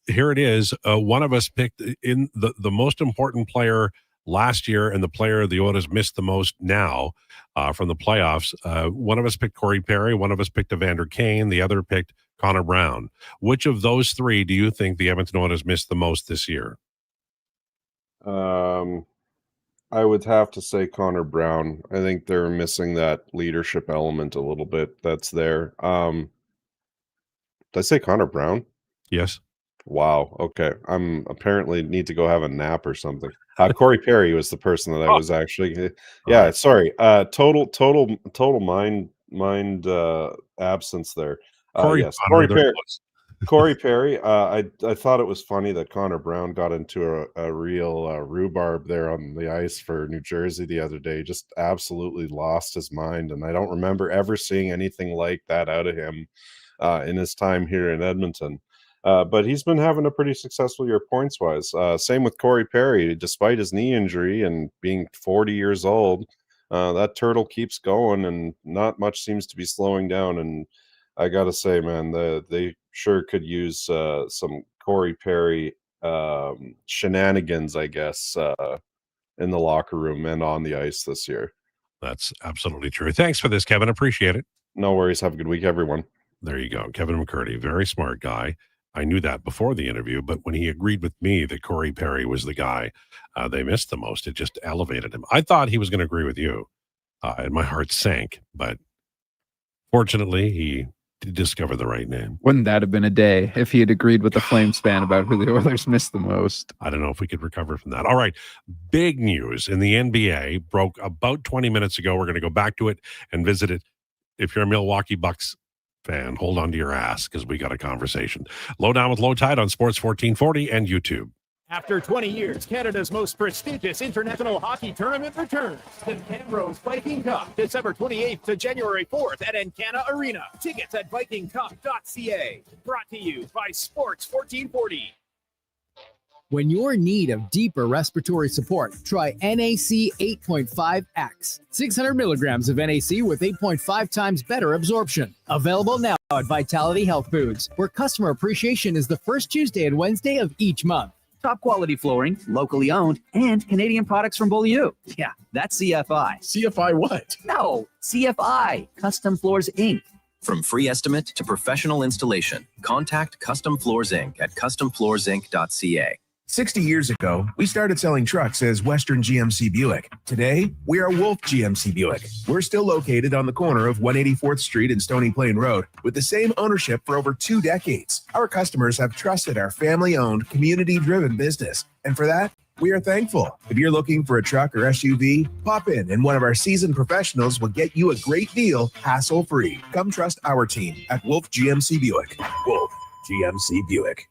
Here it is. One of us picked in the most important player last year and the player the Oilers missed the most now from the playoffs. One of us picked Corey Perry. One of us picked Evander Kane. The other picked Connor Brown. Which of those three do you think the Edmonton Oilers missed the most this year?
I would have to say Connor Brown. I think they're missing that leadership element a little bit that's there. Did I say Connor Brown?
Yes.
Wow. Okay. I'm apparently need to go have a nap or something. Corey Perry was the person that I was actually. Yeah. Sorry. Total mind absence there. Yes. Corey Perry. Corey Perry. I thought it was funny that Connor Brown got into a real rhubarb there on the ice for New Jersey the other day. Just absolutely lost his mind, and I don't remember ever seeing anything like that out of him in his time here in Edmonton. But he's been having a pretty successful year points-wise. Same with Corey Perry. Despite his knee injury and being 40 years old, that turtle keeps going, and not much seems to be slowing down. And I got to say, man, they sure could use some Corey Perry shenanigans, I guess, in the locker room and on the ice this year.
That's absolutely true. Thanks for this, Kevin. Appreciate it.
No worries. Have a good week, everyone.
There you go. Kevin McCurdy, very smart guy. I knew that before the interview, but when he agreed with me that Corey Perry was the guy they missed the most, it just elevated him. I thought he was going to agree with you, and my heart sank. But fortunately, he did discover the right name.
Wouldn't that have been a day if he had agreed with the flame span about who the Oilers missed the most?
I don't know if we could recover from that. All right. Big news in the NBA broke about 20 minutes ago. We're going to go back to it and visit it. If you're a Milwaukee Bucks fan, hold on to your ass because we got a conversation. Lowdown with Lowetide on Sports 1440 and YouTube.
After 20 years, Canada's most prestigious international hockey tournament returns. The Camrose Viking Cup, December 28th to January 4th at Encana Arena. Tickets at vikingcup.ca. Brought to you by Sports 1440.
When you're in need of deeper respiratory support, try NAC 8.5X. 600 milligrams of NAC with 8.5 times better absorption. Available now at Vitality Health Foods, where customer appreciation is the first Tuesday and Wednesday of each month.
Top quality flooring, locally owned, and Canadian products from Beaulieu. Yeah, that's CFI.
CFI what?
No, CFI, Custom Floors Inc.
From free estimate to professional installation, contact Custom Floors Inc. at customfloorsinc.ca.
60 years ago, we started selling trucks as Western GMC Buick. Today, we are Wolf GMC Buick. We're still located on the corner of 184th Street and Stony Plain Road with the same ownership for over 2 decades. Our customers have trusted our family-owned, community-driven business. And for that, we are thankful. If you're looking for a truck or SUV, pop in and one of our seasoned professionals will get you a great deal, hassle-free. Come trust our team at Wolf GMC Buick. Wolf GMC Buick.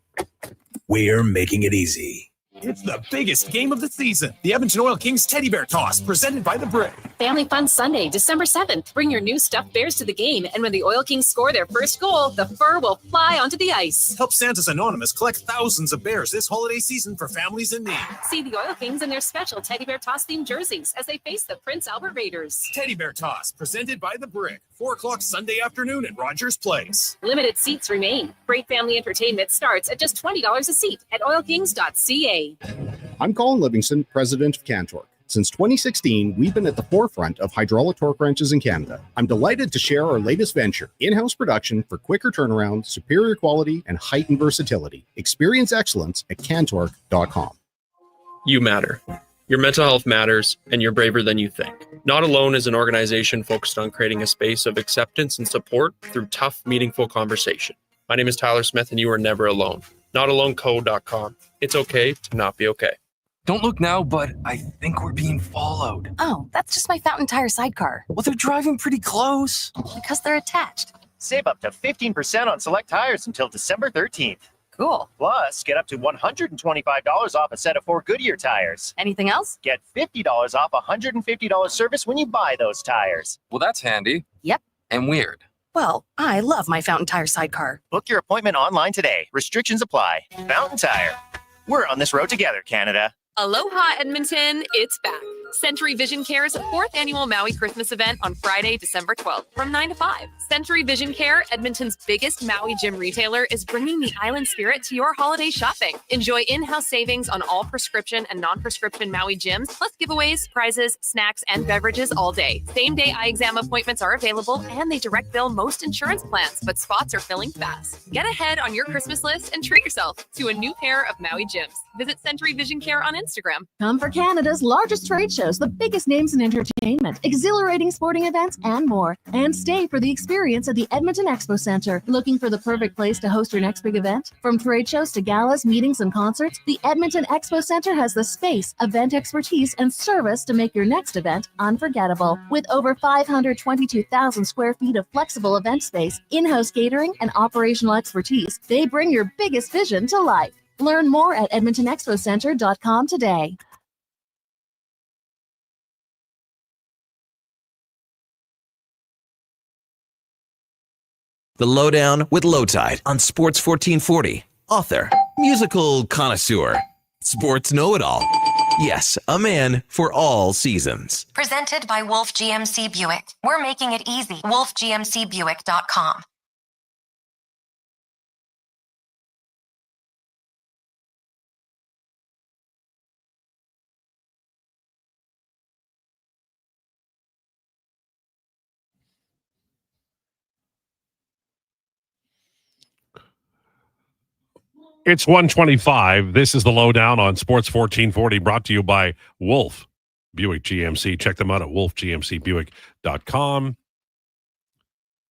We're making it easy.
It's the biggest game of the season. The Edmonton Oil Kings Teddy Bear Toss, presented by The Brick.
Family Fun Sunday, December 7th. Bring your new stuffed bears to the game, and when the Oil Kings score their first goal, the fur will fly onto the ice.
Help Santa's Anonymous collect thousands of bears this holiday season for families in need.
See the Oil Kings in their special Teddy Bear Toss-themed jerseys as they face the Prince Albert Raiders.
Teddy Bear Toss, presented by The Brick. 4 o'clock Sunday afternoon at Rogers Place.
Limited seats remain. Great family entertainment starts at just $20 a seat at oilkings.ca.
I'm Colin Livingston, president of Cantork. Since 2016, we've been at the forefront of hydraulic torque wrenches in Canada. I'm delighted to share our latest venture, in-house production for quicker turnaround, superior quality, and heightened versatility. Experience excellence at cantork.com.
You matter. Your mental health matters, and you're braver than you think. Not Alone is an organization focused on creating a space of acceptance and support through tough, meaningful conversation. My name is Tyler Smith, and you are never alone. NotAloneCo.com. It's okay to not be okay.
Don't look now, but I think we're being followed.
Oh, that's just my Fountain Tire sidecar.
Well, they're driving pretty close.
Because they're attached.
Save up to 15% on select tires until December 13th.
Cool.
Plus, get up to $125 off a set of 4 Goodyear tires.
Anything else?
Get $50 off $150 service when you buy those tires.
Well, that's handy.
Yep.
And weird.
Well, I love my Fountain Tire sidecar.
Book your appointment online today. Restrictions apply. Fountain Tire. We're on this road together, Canada.
Aloha, Edmonton. It's back. Century Vision Care's 4th annual Maui Christmas event on Friday, December 12th from 9 to 5. Century Vision Care, Edmonton's biggest Maui gym retailer, is bringing the island spirit to your holiday shopping. Enjoy in-house savings on all prescription and non-prescription Maui gyms, plus giveaways, prizes, snacks, and beverages all day. Same-day eye exam appointments are available, and they direct bill most insurance plans, but spots are filling fast. Get ahead on your Christmas list and treat yourself to a new pair of Maui gyms. Visit Century Vision Care on Instagram.
Come for Canada's largest trade shows, the biggest names in entertainment, exhilarating sporting events, and more. And stay for the experience at the Edmonton Expo Centre. Looking for the perfect place to host your next big event? From trade shows to galas, meetings, and concerts, the Edmonton Expo Centre has the space, event expertise, and service to make your next event unforgettable. With over 522,000 square feet of flexible event space, in-house catering, and operational expertise, they bring your biggest vision to life. Learn more at edmontonexpocentre.com today.
The Lowdown with Lowetide on Sports 1440. Author, musical connoisseur, sports know-it-all. Yes, a man for all seasons.
Presented by Wolf GMC Buick. We're making it easy. WolfGMCBuick.com.
It's 125. This is the Lowdown on Sports 1440, brought to you by Wolf Buick GMC. Check them out at wolfgmcbuick.com.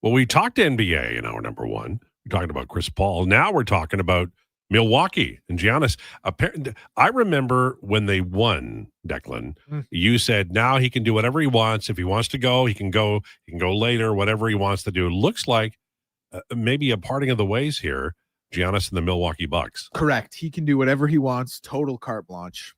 Well, we talked NBA in hour number one. We're talking about Chris Paul. Now we're talking about Milwaukee and Giannis. I remember when they won, Declan, you said now he can do whatever he wants. If he wants to go, he can go. He can go later, whatever he wants to do. It looks like maybe a parting of the ways here. Giannis and the Milwaukee Bucks.
Correct. He can do whatever he wants. Total carte blanche.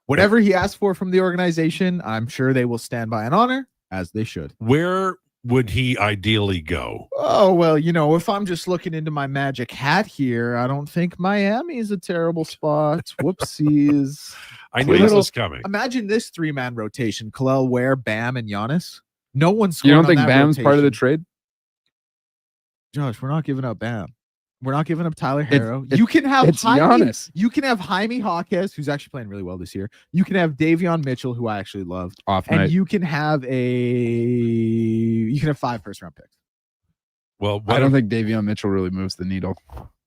Whatever he asks for from the organization, I'm sure they will stand by and honor, as they should.
Where would he ideally go?
Oh, well, if I'm just looking into my magic hat here, I don't think Miami is a terrible spot. Whoopsies.
I knew this was coming.
Imagine this 3-man rotation. Khalil Ware, Bam, and Giannis. No one's
You don't think Bam's part of the trade?
Josh, we're not giving up Bam. We're not giving up Tyler Herro. You can have
Giannis.
You can have Jaime Jaquez, who's actually playing really well this year. You can have Davion Mitchell, who I actually love.
And
you can have 5 first-round picks.
Well,
I don't think Davion Mitchell really moves the needle.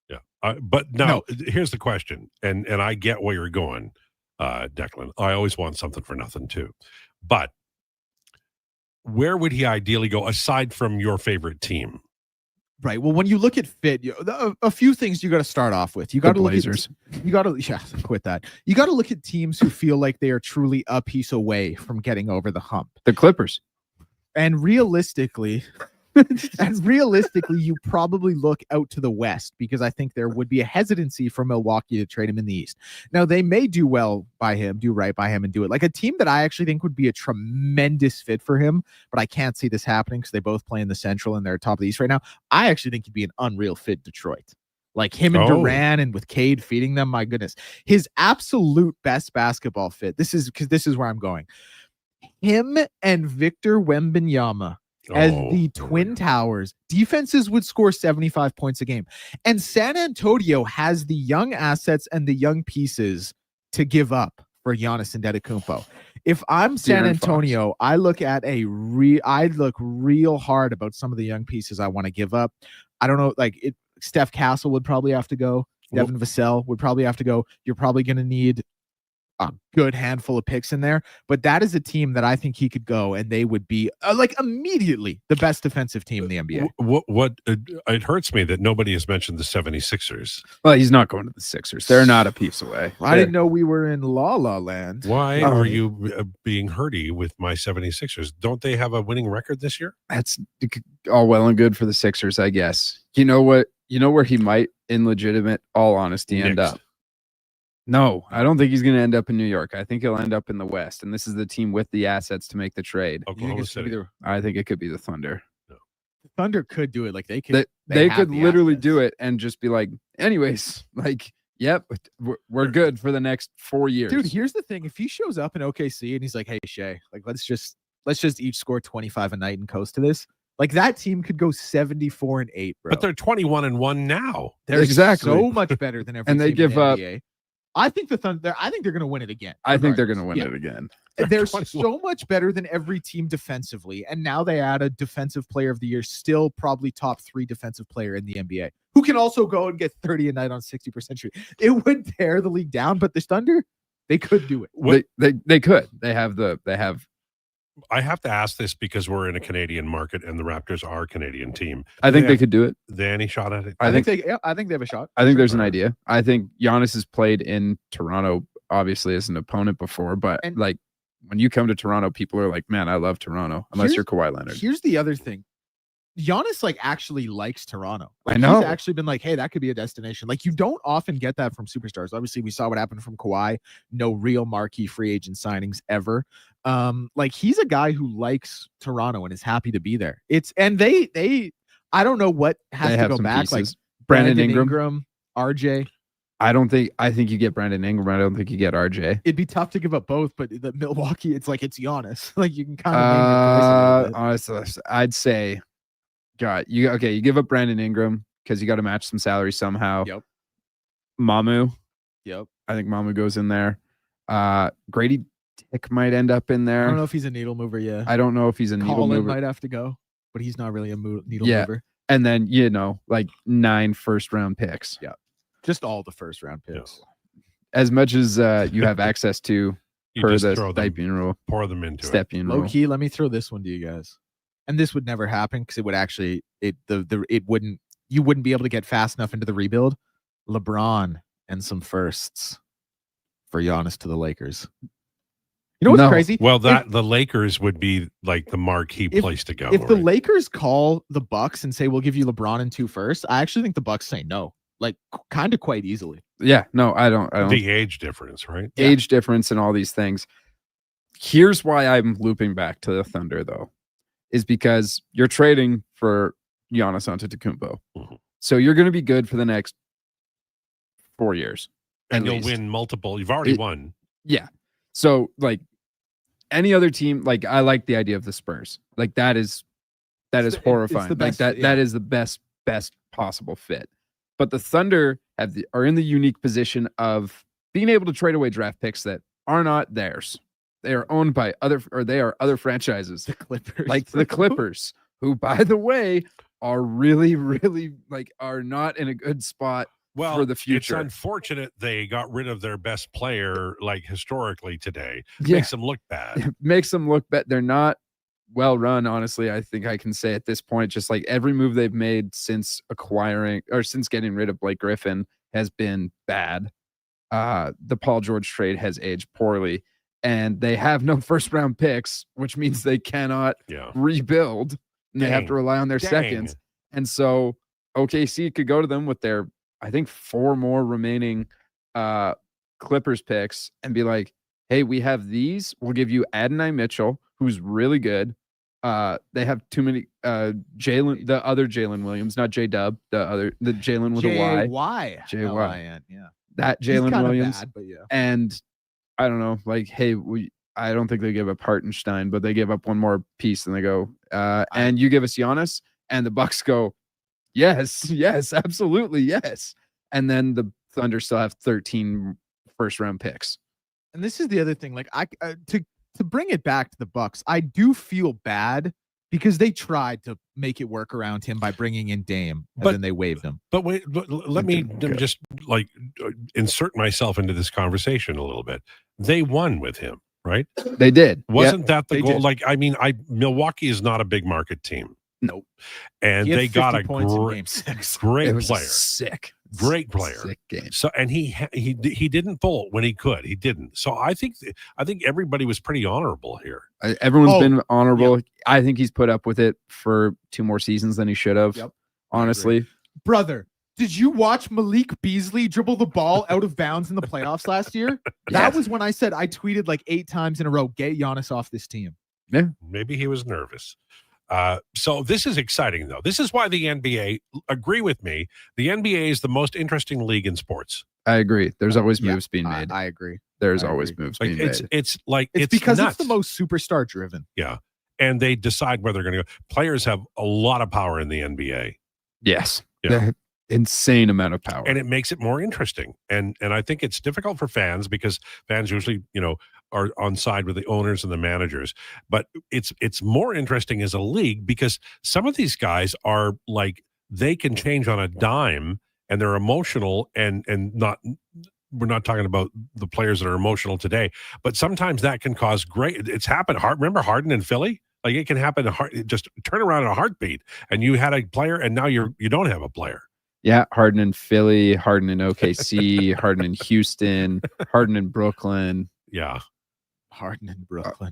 Yeah, but no. Here's the question, and I get where you're going, Declan. I always want something for nothing too, but where would he ideally go aside from your favorite team?
Right. Well, when you look at fit, a few things you got to start off with. You got to look
Blazers.
Quit that. You got to look at teams who feel like they are truly a piece away from getting over the hump.
The Clippers.
And realistically, you probably look out to the West, because I think there would be a hesitancy for Milwaukee to trade him in the East. Now, they may do right by him, and do it. Like a team that I actually think would be a tremendous fit for him, but I can't see this happening because they both play in the Central and they're top of the East right now. I actually think he'd be an unreal fit Detroit. Like him and Durant, and with Cade feeding them, my goodness. His absolute best basketball fit, this is where I'm going. Him and Victor Wembanyama as the Twin Towers, defenses would score 75 points a game. And San Antonio has the young assets and the young pieces to give up for Giannis Antetokounmpo. If I'm San Antonio, I look at I look real hard about some of the young pieces I want to give up. I don't know, Steph Castle would probably have to go. Devin Vassell would probably have to go. You're probably going to need a good handful of picks in there, but that is a team that I think he could go and they would be like immediately the best defensive team in the NBA.
It hurts me that nobody has mentioned the 76ers.
Well, he's not going to the Sixers. They're not a piece away.
I didn't know we were in La La Land.
Why are you being hurty with my 76ers? Don't they have a winning record this year?
That's all well and good for the Sixers, I guess. You know what? You know where he might, in legitimate, all honesty, end up? No, I don't think he's going to end up in New York. I think he'll end up in the West, and this is the team with the assets to make the trade.
Oklahoma City.
I think it could be the Thunder.
The Thunder could do it. Like they could.
They could literally do it and just be like, anyways, like, yep, we're good for the next 4 years.
Dude, here's the thing: if he shows up in OKC and he's like, "Hey Shea, like let's just each score 25 a night and coast to this," like that team could go 74-8, bro.
But they're 21-1 now.
They're
exactly
so much better than every
and they
team
give
in the
up.
NBA. I think the Thunder. I think they're going to win it again.
I think they're going to win it again.
They're so much better than every team defensively, and now they add a defensive player of the year, still probably top 3 defensive player in the NBA, who can also go and get 30 a night on 60% shoot. It would tear the league down, but the Thunder, they could do it.
They could. They have.
I have to ask this because we're in a Canadian market and the Raptors are a Canadian team.
I think they could do it.
They any shot at it?
I think they have a shot.
I think there's an idea. I think Giannis has played in Toronto, obviously as an opponent before, but like when you come to Toronto, people are like, "Man, I love Toronto." Unless you're Kawhi Leonard.
Here's the other thing: Giannis like actually likes Toronto. Like,
I know.
He's actually been like, "Hey, that could be a destination." Like you don't often get that from superstars. Obviously, we saw what happened from Kawhi. No real marquee free agent signings ever. Like he's a guy who likes Toronto and is happy to be there. They I don't know what has to go back.
Pieces.
Like
Brandon Ingram,
RJ.
I think you get Brandon Ingram. I don't think you get RJ.
It'd be tough to give up both, but the Milwaukee, it's like it's Giannis. Like you can kind of
honestly, I'd say, God, you give up Brandon Ingram because you got to match some salary somehow.
Yep.
Mamu.
Yep.
I think Mamu goes in there. Grady Dick might end up in there.
I don't know if he's a needle mover yet.
I don't know if he's a needle mover.
Might have to go, but he's not really a needle mover.
And then, like 9 first-round picks.
Yeah. Just all the first-round picks.
As much as you have access to per the stipend rule.
Pour them into
stipend
Low
rule.
key, let me throw this one to you guys. And this would never happen because it would actually you wouldn't be able to get fast enough into the rebuild. LeBron and some firsts for Giannis to the Lakers. You know what's crazy?
Well, the Lakers would be like the marquee place to go.
If the Lakers call the Bucks and say we'll give you LeBron and 2 firsts, I actually think the Bucks say no, like kind of quite easily.
Yeah, no, I don't.
The age difference, right?
Age difference and all these things. Here's why I'm looping back to the Thunder, though, is because you're trading for Giannis Antetokounmpo, so you're going to be good for the next 4 years,
and you'll win multiple. You've already won.
Yeah. So, like any other team, like I like the idea of the Spurs. Like that is horrifying. Like that is the best possible fit. But the Thunder are in the unique position of being able to trade away draft picks that are not theirs. They are owned by other franchises.
The Clippers.
Like the Clippers, who, by the way, are really, really are not in a good spot for the future.
It's unfortunate they got rid of their best player, historically today.
Yeah.
Makes them look bad.
It makes them look bad. They're not well run, honestly. I think I can say at this point, just like every move they've made since getting rid of Blake Griffin has been bad. The Paul George trade has aged poorly, and they have no first round picks, which means they cannot rebuild. And they have to rely on their seconds. And so OKC could go to them with their, I think, 4 more remaining Clippers picks and be like, hey, we have these. We'll give you Adonai Mitchell, who's really good. They have too many Jalen, the other Jalen Williams, not J-Dub, the Jalen with a Y.
J-Y-L-I-N, yeah.
That Jalen Williams.
Bad, but yeah.
And I don't know, hey, I don't think they give up Hartenstein, but they give up one more piece and they go, and you give us Giannis, and the Bucks go, yes, absolutely, yes. And then the Thunder still have 13 first-round picks.
And this is the other thing. To bring it back to the Bucks, I do feel bad because they tried to make it work around him by bringing in Dame, and then they waived him.
But wait, let me just like insert myself into this conversation a little bit. They won with him, right?
They did.
Wasn't that the
they
goal?
did.
Like, I mean, Milwaukee is not a big market team.
Nope.
And
He had
they got
50
a
points in game 6.
great
It was
player. Great player.
Sick game.
So, and he didn't bolt when he could. He didn't. So I think everybody was pretty honorable here.
Everyone's been honorable. I think he's put up with it for 2 more seasons than he should have.
Yep.
Honestly,
Brother, did you watch Malik Beasley dribble the ball out of bounds in the playoffs last year?
Yeah.
That was when I said I tweeted like 8 times in a row, get Giannis off this team.
Yeah.
Maybe he was nervous. So this is exciting, though. This is why the NBA, agree with me, the NBA is the most interesting league in sports.
I agree. There's always moves being made.
I agree.
There's
I
always
agree.
moves
Like
being
it's
made.
it's
because
nuts.
it's the most superstar driven.
Yeah. And they decide where they're going to go. Players have a lot of power in the NBA.
Yes.
Yeah.
Insane amount of power.
And it makes it more interesting. And I think it's difficult for fans because fans usually, are on side with the owners and the managers. But it's more interesting as a league because some of these guys are like, they can change on a dime and they're emotional and not, we're not talking about the players that are emotional today, but sometimes that can cause it's happened. Remember Harden in Philly? Like it can happen, just turn around in a heartbeat and you had a player and now you don't have a player.
Yeah, Harden in Philly, Harden in OKC, Harden in Houston, Harden in Brooklyn.
Yeah.
Harden in Brooklyn.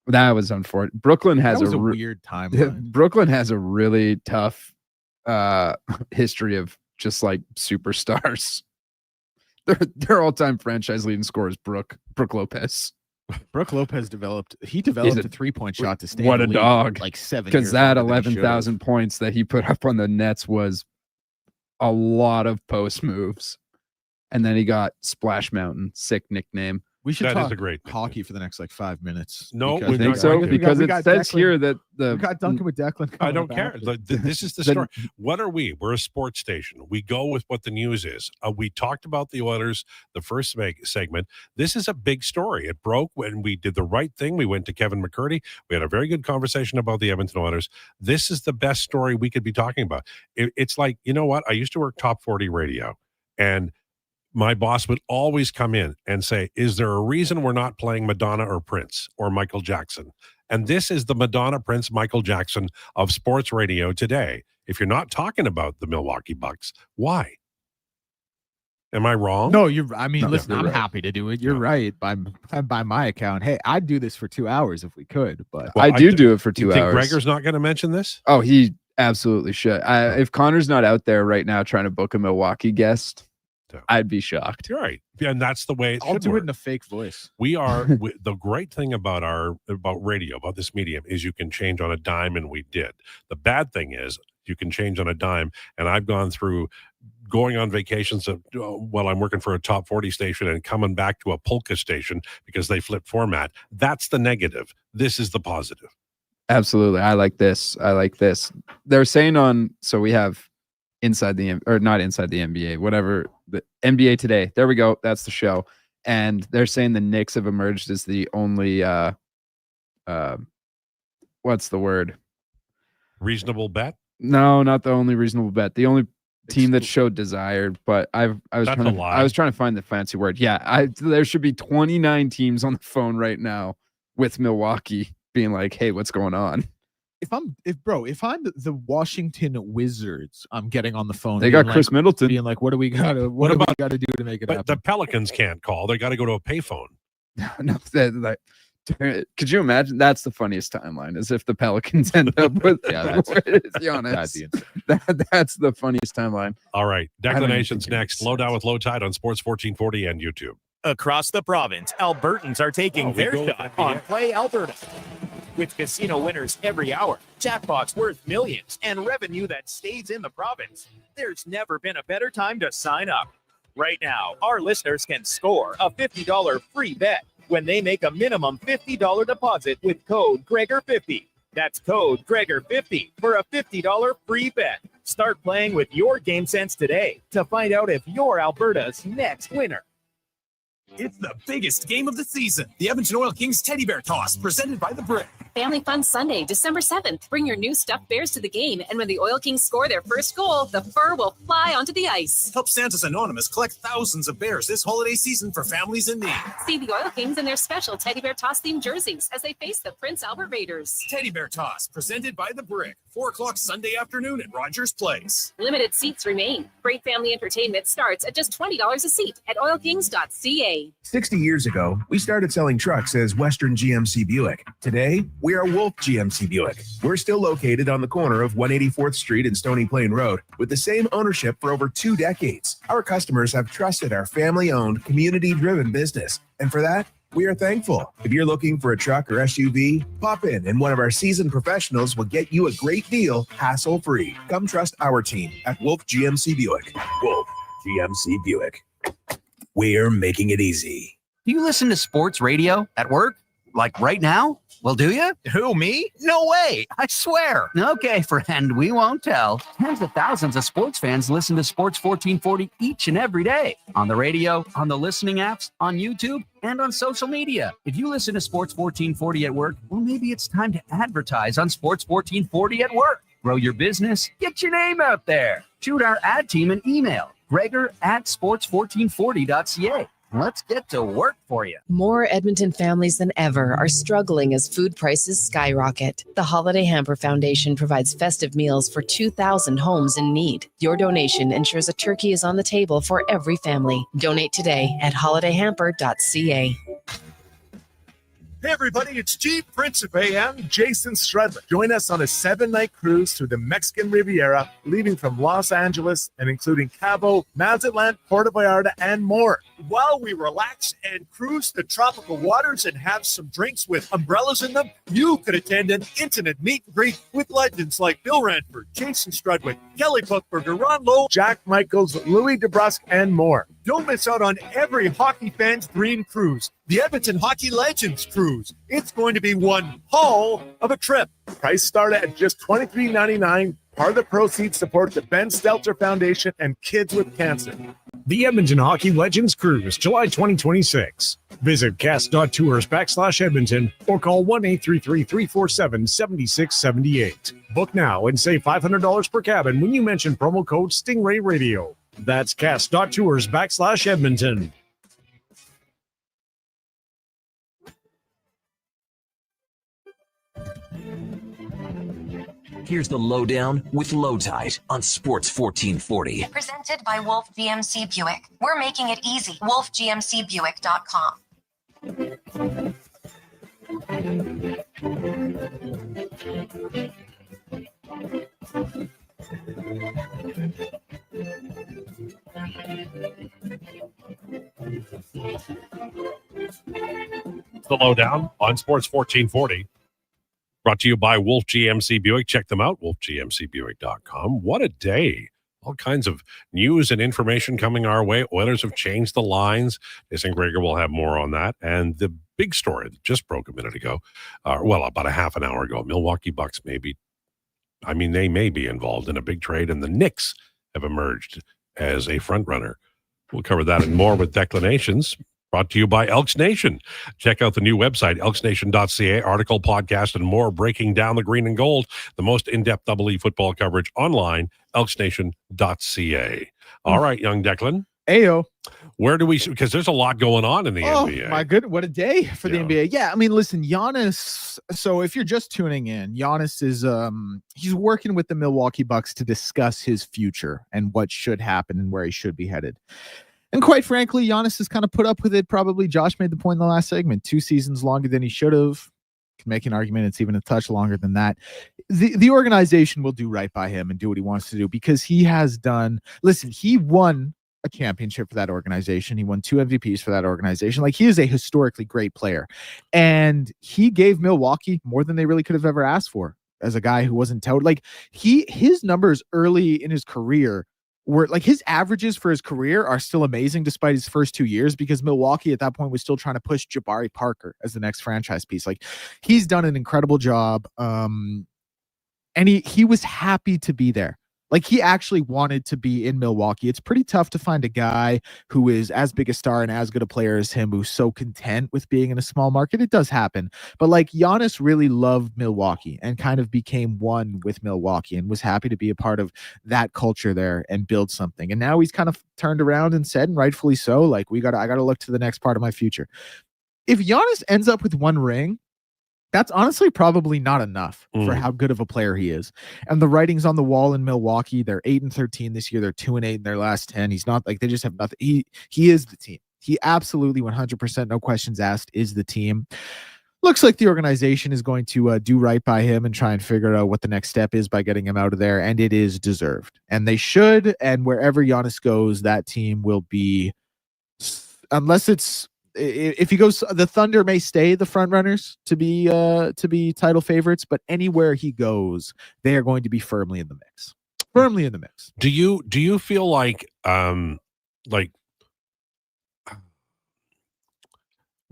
That was unfortunate. Brooklyn has
a weird timeline.
Brooklyn has a really tough history of just like superstars. Their all-time franchise leading scorer is Brook Lopez.
Brook Lopez developed a 3-point shot to stay.
What
in
a
the league
dog!
Like 7
because
years
that
longer than he
11,000 points that he put up on the Nets was a lot of post moves, and then he got Splash Mountain, sick nickname.
We should
That
talk
is a great
hockey for the next like 5 minutes.
No,
I think so because it says here that
we got Duncan with Declan.
I don't
coming
care.
back.
This is the story. What are we? We're a sports station. We go with what the news is. We talked about the Oilers the first segment. This is a big story. It broke when we did the right thing. We went to Kevin McCurdy. We had a very good conversation about the Edmonton Oilers. This is the best story we could be talking about. It's like, you know what? I used to work Top 40 radio, and my boss would always come in and say, is there a reason we're not playing Madonna or Prince or Michael Jackson? And this is the Madonna, Prince, Michael Jackson of sports radio today. If you're not talking about the Milwaukee Bucks, why? Am I wrong?
No, listen, I'm
right.
happy to do it. You're right. By my account. Hey, I'd do this for 2 hours if we could, but
I do it for 2
You think
hours.
Gregor's not going to mention this?
Oh, he absolutely should. If Connor's not out there right now trying to book a Milwaukee guest, I'd be shocked.
You're right. Yeah, and that's the way
I'll
should
do
work.
it in a fake voice.
We are the great thing about radio, about this medium, is you can change on a dime, and we did. The bad thing is you can change on a dime, and I've gone through going on vacations while I'm working for a top 40 station and coming back to a polka station because they flipped format. That's the negative. This is the positive.
Absolutely. I like this. They're saying so we have inside the, or not inside the NBA, whatever, the NBA Today. There we go. That's the show. And they're saying the Knicks have emerged as the only, what's the word?
Reasonable bet?
No, not the only reasonable bet. The only team that showed desire, but I was
That's
trying
a lie.
I was trying to find the fancy word. Yeah, there should be 29 teams on the phone right now with Milwaukee being like, "Hey, what's going on?"
If I'm the Washington Wizards, I'm getting on the phone.
They got
being
Chris
like,
Middleton.
being like, what do we got to do to make it
But
happen?
the Pelicans can't call. They got to go to a payphone.
No, could you imagine? That's the funniest timeline, is if the Pelicans end up with Giannis. That's the funniest timeline.
All right.
I don't even
Declinations
think it
next. Lowdown with Lowetide on Sports 1440 and YouTube.
Across the province, Albertans are taking their
go with
shot
NBA.
on Play Alberta. With casino winners every hour, jackpots worth millions, and revenue that stays in the province, there's never been a better time to sign up. Right now, our listeners can score a $50 free bet when they make a minimum $50 deposit with code Gregor50. That's code Gregor50 for a $50 free bet. Start playing with your game sense today to find out if you're Alberta's next winner.
It's the biggest game of the season. The Edmonton Oil Kings Teddy Bear Toss, presented by The Brick.
Family Fun Sunday, December 7th. Bring your new stuffed bears to the game, and when the Oil Kings score their first goal, the fur will fly onto the ice.
Help Santa's Anonymous collect thousands of bears this holiday season for families in need.
See the Oil Kings in their special teddy bear toss-themed jerseys as they face the Prince Albert Raiders.
Teddy Bear Toss, presented by The Brick. 4 o'clock Sunday afternoon at Rogers Place.
Limited seats remain. Great family entertainment starts at just $20 a seat at oilkings.ca.
60 years ago, we started selling trucks as Western GMC Buick. Today, we are Wolf GMC Buick. We're still located on the corner of 184th Street and Stony Plain Road with the same ownership for over 2 decades. Our customers have trusted our family-owned, community-driven business. And for that, we are thankful. If you're looking for a truck or SUV, pop in and one of our seasoned professionals will get you a great deal, hassle-free. Come trust our team at Wolf GMC Buick. Wolf GMC Buick. We're making it easy.
Do you listen to sports radio at work? Like right now? Well, do you? Who, me? No way. I swear. Okay, friend, we won't tell. Tens of thousands of sports fans listen to Sports 1440 each and every day. On the radio, on the listening apps, on YouTube, and on social media. If you listen to Sports 1440 at work, well, maybe it's time to advertise on Sports 1440 at work. Grow your business. Get your name out there. Shoot our ad team an email. Gregor@sports1440.ca. Let's get to work for you.
More Edmonton families than ever are struggling as food prices skyrocket. The Holiday Hamper Foundation provides festive meals for 2,000 homes in need. Your donation ensures a turkey is on the table for every family. Donate today at holidayhamper.ca.
Hey everybody, it's Chief Principe and Jason Stradler. Join us on a 7-night cruise through the Mexican Riviera, leaving from Los Angeles and including Cabo, Mazatlan, Puerto Vallarta, and more. While we relax and cruise the tropical waters and have some drinks with umbrellas in them, you could attend an intimate meet and greet with legends like Bill Ranford, Jason Strudwick, Kelly Buchberger, Ron Lowe, Jack Michaels, Louis DeBrusque, and more. Don't miss out on every hockey fan's dream cruise, the Edmonton Hockey Legends Cruise. It's going to be one hell of a trip. Price start at just $23.99. Part of the proceeds support the Ben Stelter Foundation and Kids with Cancer.
The Edmonton Hockey Legends Cruise, July 2026. Visit cast.tours/Edmonton or call 1-833-347-7678. Book now and save $500 per cabin when you mention promo code Stingray Radio. That's cast.tours/Edmonton.
Here's the Lowdown with Lowetide on Sports 1440.
Presented by Wolf GMC Buick. We're making it easy. WolfGMCBuick.com.
The Lowdown on Sports 1440. Brought to you by Wolf GMC Buick. Check them out, wolfgmcbuick.com. What a day. All kinds of news and information coming our way. Oilers have changed the lines. Declan Krueger will have more on that. And the big story that just broke a minute ago, about a half an hour ago, Milwaukee Bucks they may be involved in a big trade, and the Knicks have emerged as a front runner. We'll cover that and more with Declanations. Brought to you by Elks Nation. Check out the new website, elksnation.ca, article, podcast, and more, breaking down the green and gold, the most in-depth E football coverage online, elksnation.ca. All right, young Declan.
Ayo.
Where do we, because there's a lot going on in the NBA.
My goodness, what a day for the NBA. Yeah, I mean, listen, Giannis, so if you're just tuning in, Giannis is he's working with the Milwaukee Bucks to discuss his future and what should happen and where he should be headed. And quite frankly, Giannis has kind of put up with it. Probably Josh made the point in the last segment, 2 seasons longer than he should have. Can make an argument it's even a touch longer than that. The organization will do right by him and do what he wants to do because he has done, listen, he won a championship for that organization. He won 2 MVPs for that organization. Like, he is a historically great player. And he gave Milwaukee more than they really could have ever asked for as a guy who wasn't touted. Like, his numbers early in his career were like, his averages for his career are still amazing despite his first 2 years, because Milwaukee at that point was still trying to push Jabari Parker as the next franchise piece. Like, he's done an incredible job. And he was happy to be there. Like, he actually wanted to be in Milwaukee. It's pretty tough to find a guy who is as big a star and as good a player as him who's so content with being in a small market. It does happen. But like, Giannis really loved Milwaukee and kind of became one with Milwaukee and was happy to be a part of that culture there and build something. And now he's kind of turned around and said, and rightfully so, like, I gotta look to the next part of my future. If Giannis ends up with one ring, that's honestly probably not enough for how good of a player he is. And the writing's on the wall in Milwaukee. They're 8-13 this year. They're 2-8 in their last 10. He's not like, they just have nothing. He is the team. He absolutely 100%, no questions asked, is the team. Looks like the organization is going to do right by him and try and figure out what the next step is by getting him out of there. And it is deserved. And they should. And wherever Giannis goes, that team will be, unless it's, if he goes, the Thunder may stay the front runners to be title favorites, but anywhere he goes, they are going to be firmly in the mix. Firmly in the mix.
Do you feel like when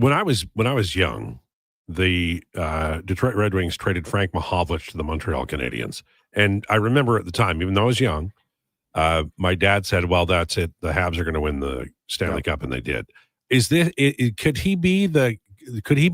I was young, the Detroit Red Wings traded Frank Mahovlich to the Montreal Canadiens, and I remember at the time, even though I was young, my dad said, "Well, that's it. The Habs are going to win the Stanley Cup," and they did. Is this could he be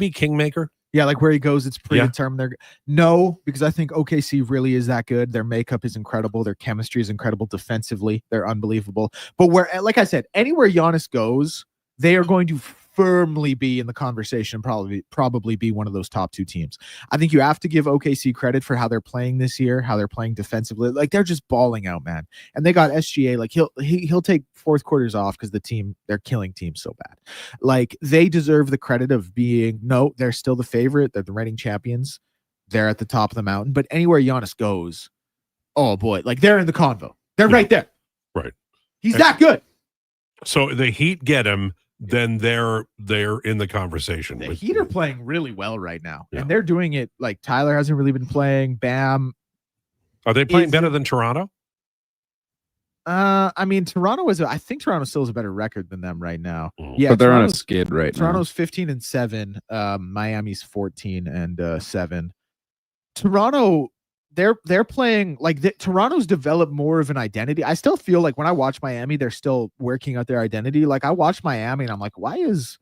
Kingmaker?
Yeah, like where he goes, it's predetermined. No, because I think OKC really is that good. Their makeup is incredible. Their chemistry is incredible. Defensively, they're unbelievable. But where, like I said, anywhere Giannis goes, they are going to firmly be in the conversation, probably be one of those top two teams. I think you have to give OKC credit for how they're playing this year, how they're playing defensively. Like, they're just balling out, man. And they got SGA. Like, he'll take fourth quarters off because they're killing teams so bad. Like, they deserve the credit of being, no, they're still the favorite. They're the reigning champions. They're at the top of the mountain. But anywhere Giannis goes, oh boy, like, they're in the convo. They're right there.
Right.
He's that good.
So the Heat get him, then they're in the conversation.
The Heat are playing really well right now, and they're doing it like Tyler hasn't really been playing. Bam.
Are they playing better than Toronto?
I mean, I think Toronto still has a better record than them right now.
Yeah, but they're on a skid right now.
Toronto's 15-7. Miami's 14-7. Toronto, they're playing like Toronto's developed more of an identity. I still feel like when I watch Miami, they're still working out their identity. Like, I watch Miami and I'm like, why is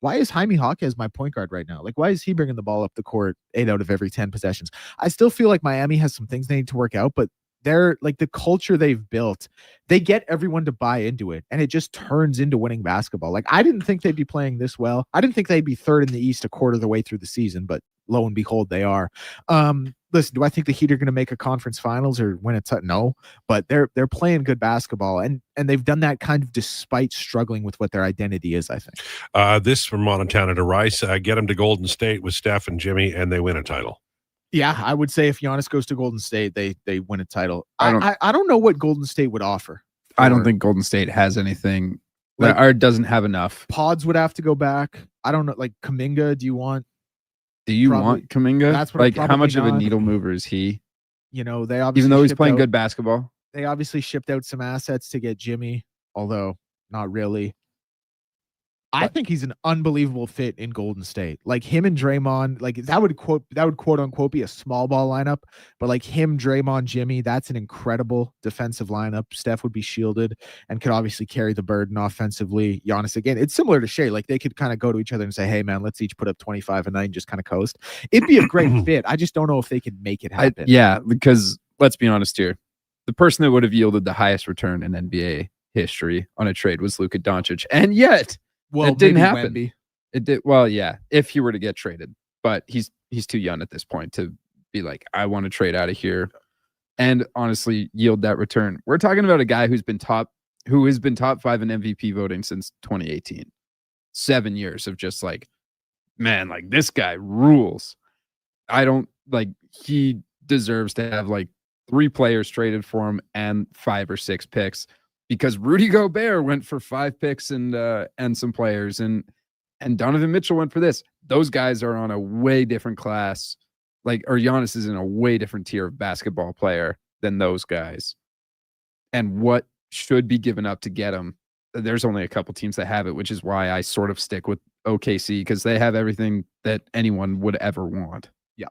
Jaime Jaquez my point guard right now? Like, why is he bringing the ball up the court 8 out of every 10 possessions? I still feel like Miami has some things they need to work out, but they're like, the culture they've built, they get everyone to buy into it, and it just turns into winning basketball. Like, I didn't think they'd be playing this well. I didn't think they'd be third in the East a quarter of the way through the season, but lo and behold, they are. Listen, do I think the Heat are going to make a conference finals or win a title? No, but they're playing good basketball, and they've done that kind of despite struggling with what their identity is, I think.
This from Montana to Rice, get them to Golden State with Steph and Jimmy, and they win a title.
Yeah, I would say if Giannis goes to Golden State, they win a title. I don't know what Golden State would offer.
I don't think Golden State has anything, or doesn't have enough.
Pods would have to go back. I don't know, like Kuminga. Do you want
Kuminga?
That's what
like, how much of a needle mover is he?
You know, they obviously,
even though he's playing good basketball,
they obviously shipped out some assets to get Jimmy, although not really. I think he's an unbelievable fit in Golden State. Like, him and Draymond, like that would quote unquote be a small ball lineup, but like him, Draymond, Jimmy, that's an incredible defensive lineup. Steph would be shielded and could obviously carry the burden offensively. Giannis, again, it's similar to Shea. Like, they could kind of go to each other and say, hey man, let's each put up 25 a night and just kind of coast. It'd be a great fit. I just don't know if they could make it happen.
Because let's be honest here. The person that would have yielded the highest return in NBA history on a trade was Luka Doncic. And yet, well, it didn't happen.
Wemby.
It did. Well, yeah, if he were to get traded, but he's too young at this point to be like, I want to trade out of here and honestly yield that return. We're talking about a guy who has been top 5 in MVP voting since 2018. 7 years of just like, man, like, this guy rules. He deserves to have like 3 players traded for him and 5 or 6 picks. Because Rudy Gobert went for 5 picks and some players, and Donovan Mitchell went for this. Those guys are on a way different class, or Giannis is in a way different tier of basketball player than those guys. And what should be given up to get them? There's only a couple teams that have it, which is why I sort of stick with OKC, because they have everything that anyone would ever want.
Yeah,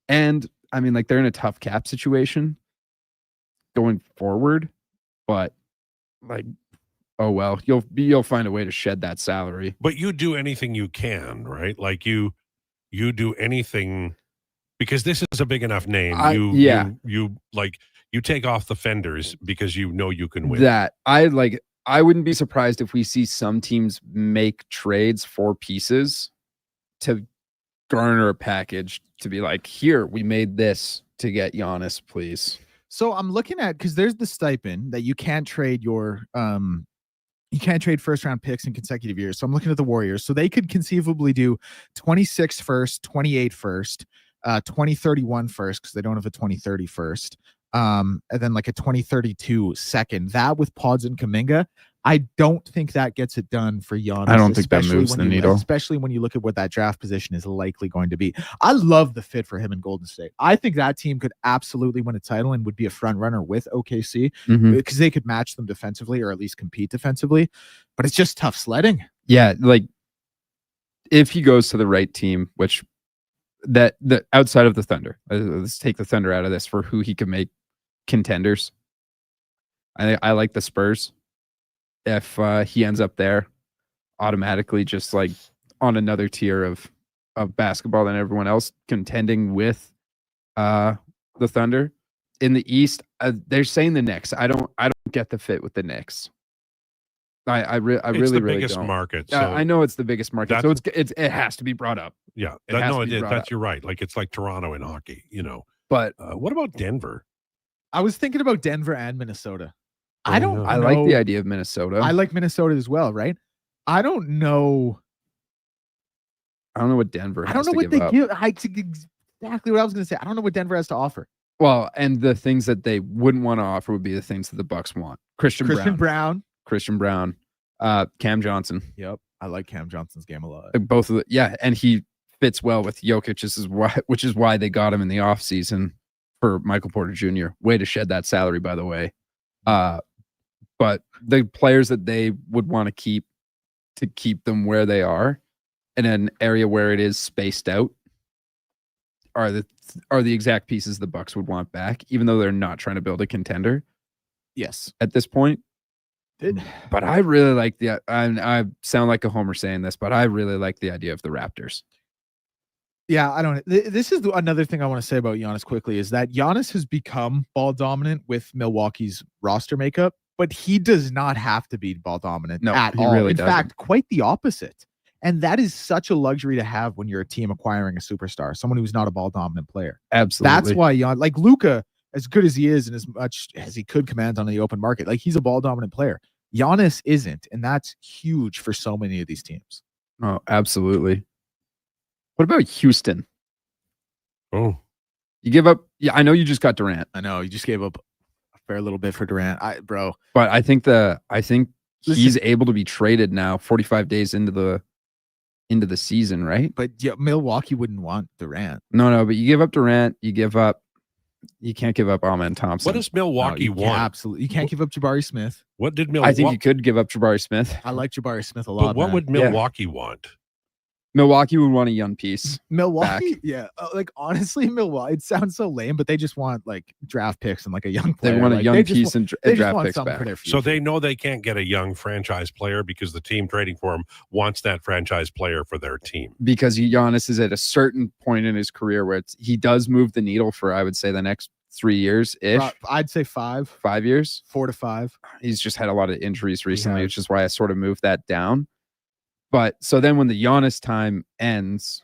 and I mean, like, they're in a tough cap situation. going forward, but like, oh well, you'll find a way to shed that salary.
But you do anything you can, right? Like you do anything because this is a big enough name. You take off the fenders because you know you can win.
That I wouldn't be surprised if we see some teams make trades for pieces to garner a package to be like, here, we made this to get Giannis, please.
So I'm looking at, because there's the stipend that you can't trade your you can't trade first round picks in consecutive years. So I'm looking at the Warriors. So they could conceivably do 26 first, 28 first, 2031 first, because they don't have a 2030 first. And then like a 2032 second. That with Pods and Kuminga, I don't think that gets it done for Giannis.
I don't think that moves the needle.
Especially when you look at what that draft position is likely going to be. I love the fit for him in Golden State. I think that team could absolutely win a title and would be a front runner with OKC because they could match them defensively or at least compete defensively. But it's just tough sledding.
Yeah, like if he goes to the right team, which the outside of the Thunder, let's take the Thunder out of this for who he could make contenders. I like the Spurs. If he ends up there, automatically just like on another tier of basketball than everyone else, contending with the Thunder. In the East, they're saying the Knicks. I don't get the fit with the Knicks. I really don't.
Biggest market. So
I know it's the biggest market, so it has to be brought up.
Yeah, you're right. Like it's like Toronto in hockey, you know.
But
what about Denver?
I was thinking about Denver and Minnesota.
I like the idea of Minnesota.
I like Minnesota as well, right? I don't know
what Denver has
I don't know
to
what
give
they
up.
give. Exactly what I was going to say. I don't know what Denver has to offer.
Well, and the things that they wouldn't want to offer would be the things that the Bucks want. Christian Brown, Cam Johnson.
Yep, I like Cam Johnson's game a lot.
Both of and he fits well with Jokic, which is why they got him in the offseason for Michael Porter Jr. Way to shed that salary, by the way. But the players that they would want to keep them where they are in an area where it is spaced out are the exact pieces the Bucks would want back, even though they're not trying to build a contender.
Yes,
at this point. But I really like I sound like a homer saying this, but I really like the idea of the Raptors.
Yeah, I don't. This is another thing I want to say about Giannis quickly is that Giannis has become ball dominant with Milwaukee's roster makeup, but he does not have to be ball dominant at all.
Really
in
doesn't.
fact, quite the opposite. And that is such a luxury to have when you're a team acquiring a superstar, someone who's not a ball dominant player.
Absolutely.
That's why like Luka, as good as he is and as much as he could command on the open market, like he's a ball dominant player. Giannis isn't, and that's huge for so many of these teams.
Oh, absolutely. What about Houston?
Oh,
you give up. Yeah, I know you just got Durant.
I know you just gave up a fair little bit for Durant,
But I think he's able to be traded now, 45 days into the season, right?
But yeah, Milwaukee wouldn't want Durant.
No. But you give up Durant. You can't give up Amen Thompson.
What does Milwaukee want?
Absolutely, you can't give up Jabari Smith.
What did Milwaukee?
I think you could give up Jabari Smith.
I like Jabari Smith a lot.
But what would Milwaukee want?
Milwaukee would want a young piece.
Milwaukee,
back.
yeah. Like honestly, Milwaukee. It sounds so lame, but they just want like draft picks and like a young player.
They want a
like,
young piece and draft picks
back.
back.
So they know they can't get a young franchise player because the team trading for him wants that franchise player for their team.
Because Giannis is at a certain point in his career where he does move the needle for, I would say, the next 3 years ish.
I'd say 5
years,
4 to 5.
He's just had a lot of injuries recently, which is why I sort of moved that down. But so then when the Giannis time ends,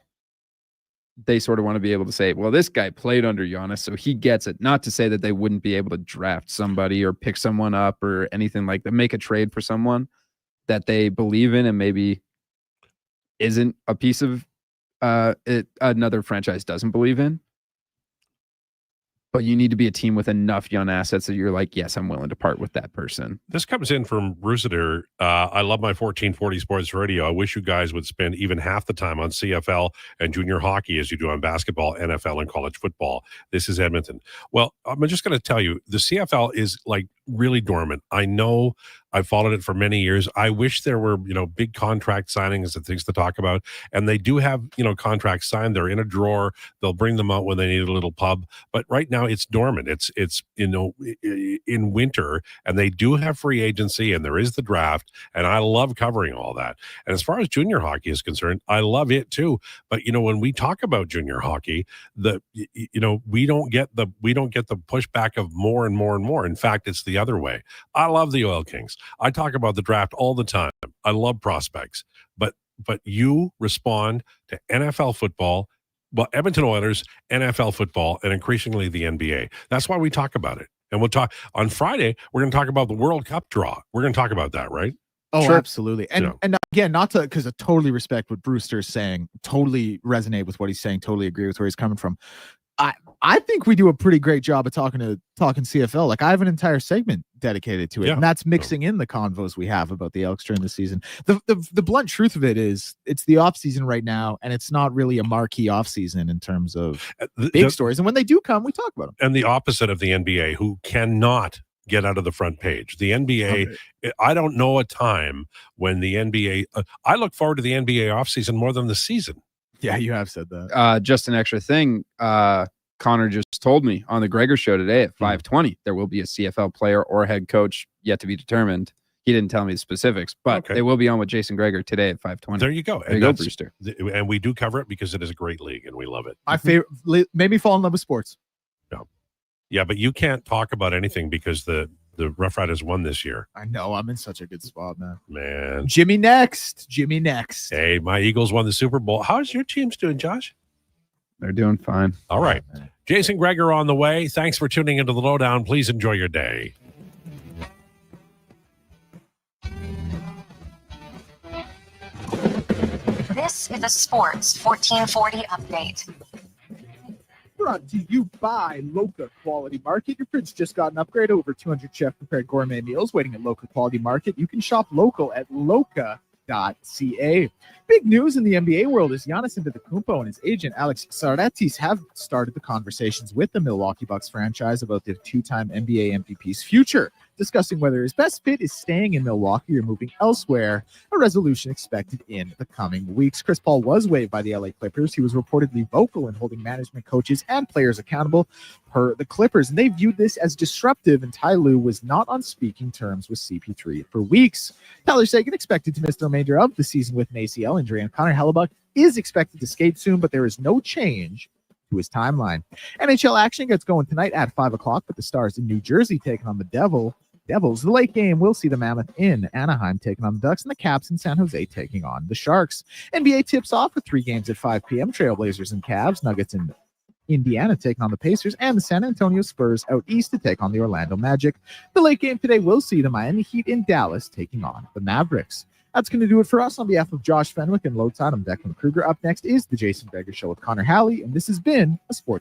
they sort of want to be able to say, well, this guy played under Giannis, so he gets it. Not to say that they wouldn't be able to draft somebody or pick someone up or anything like that, make a trade for someone that they believe in and maybe isn't a piece of another franchise doesn't believe in. But you need to be a team with enough young assets that you're like, yes, I'm willing to part with that person.
This comes in from Rusiter. I love my 1440 Sports Radio. I wish you guys would spend even half the time on CFL and junior hockey as you do on basketball, NFL, and college football. This is Edmonton. Well, I'm just going to tell you, the CFL is like really dormant. I know I've followed it for many years. I wish there were, big contract signings and things to talk about. And they do have, contracts signed. They're in a drawer. They'll bring them out when they need a little pub. But right now it's dormant. It's in winter, and they do have free agency, and there is the draft. And I love covering all that. And as far as junior hockey is concerned, I love it too. But when we talk about junior hockey, we don't get the pushback of more and more and more. In fact, it's the other way. I love the Oil Kings. I talk about the draft all the time. I love prospects, but you respond to NFL football, well, Edmonton Oilers, NFL football, and increasingly the NBA. That's why we talk about it. And we'll talk on Friday. We're going to talk about the World Cup draw. We're going to talk about that, right?
Oh,
Sure.
absolutely. And again, not to, because I totally respect what Brewster's saying, totally resonate with what he's saying, totally agree with where he's coming from. I think we do a pretty great job of talking CFL. Like, I have an entire segment dedicated to it, and that's mixing in the convos we have about the Elks during the season. The blunt truth of it is, it's the off season right now, and it's not really a marquee off season in terms of big stories. And when they do come, we talk about them.
And the opposite of the NBA, who cannot get out of the front page. The NBA, I don't know a time when the NBA, I look forward to the NBA offseason more than the season.
Yeah, you have said that.
Just an extra thing. Connor just told me on the Krueger show today at 5:20, there will be a CFL player or head coach yet to be determined. He didn't tell me the specifics, but they will be on with Jason Krueger today at 5:20.
There you go.
There you go, Brewster.
And we do cover it because it is a great league and we love it.
My favorite, made me fall in love with sports.
Yeah, but you can't talk about anything because the Rough Riders won this year.
I know. I'm in such a good spot,
man.
Jimmy next.
Hey, my Eagles won the Super Bowl. How's your teams doing, Josh?
They're doing fine.
All right. Jason Krueger on the way. Thanks for tuning into the Lowdown. Please enjoy your day.
This is a Sports 1440 update.
Brought to you by Loca Quality Market. Your fridge just got an upgrade. Over 200 chef-prepared gourmet meals waiting at Loca Quality Market. You can shop local at loca.ca. Big news in the NBA world is Giannis Antetokounmpo and his agent Alex Sarratis have started the conversations with the Milwaukee Bucks franchise about the two-time NBA MVP's future, discussing whether his best fit is staying in Milwaukee or moving elsewhere, a resolution expected in the coming weeks. Chris Paul was waived by the LA Clippers. He was reportedly vocal in holding management, coaches, and players accountable per the Clippers, and they viewed this as disruptive, and Ty Lue was not on speaking terms with CP3 for weeks. Tyler Seguin expected to miss the remainder of the season with an ACL injury, and Connor Hellebuck is expected to skate soon, but there is no change to his timeline. NHL action gets going tonight at 5 o'clock, with the Stars in New Jersey taking on the Devils. The late game will see the Mammoth in Anaheim taking on the Ducks, and the Caps in San Jose taking on the Sharks. NBA tips off with 3 games at 5 p.m. Trailblazers and Cavs, Nuggets in Indiana taking on the Pacers, and the San Antonio Spurs out east to take on the Orlando Magic. The late game today will see the Miami Heat in Dallas taking on the Mavericks. That's going to do it for us. On behalf of Josh Fenwick and Lowetide, I'm Declan Krueger. Up next is the Jason Krueger Show with Connor Halley, and this has been a Sports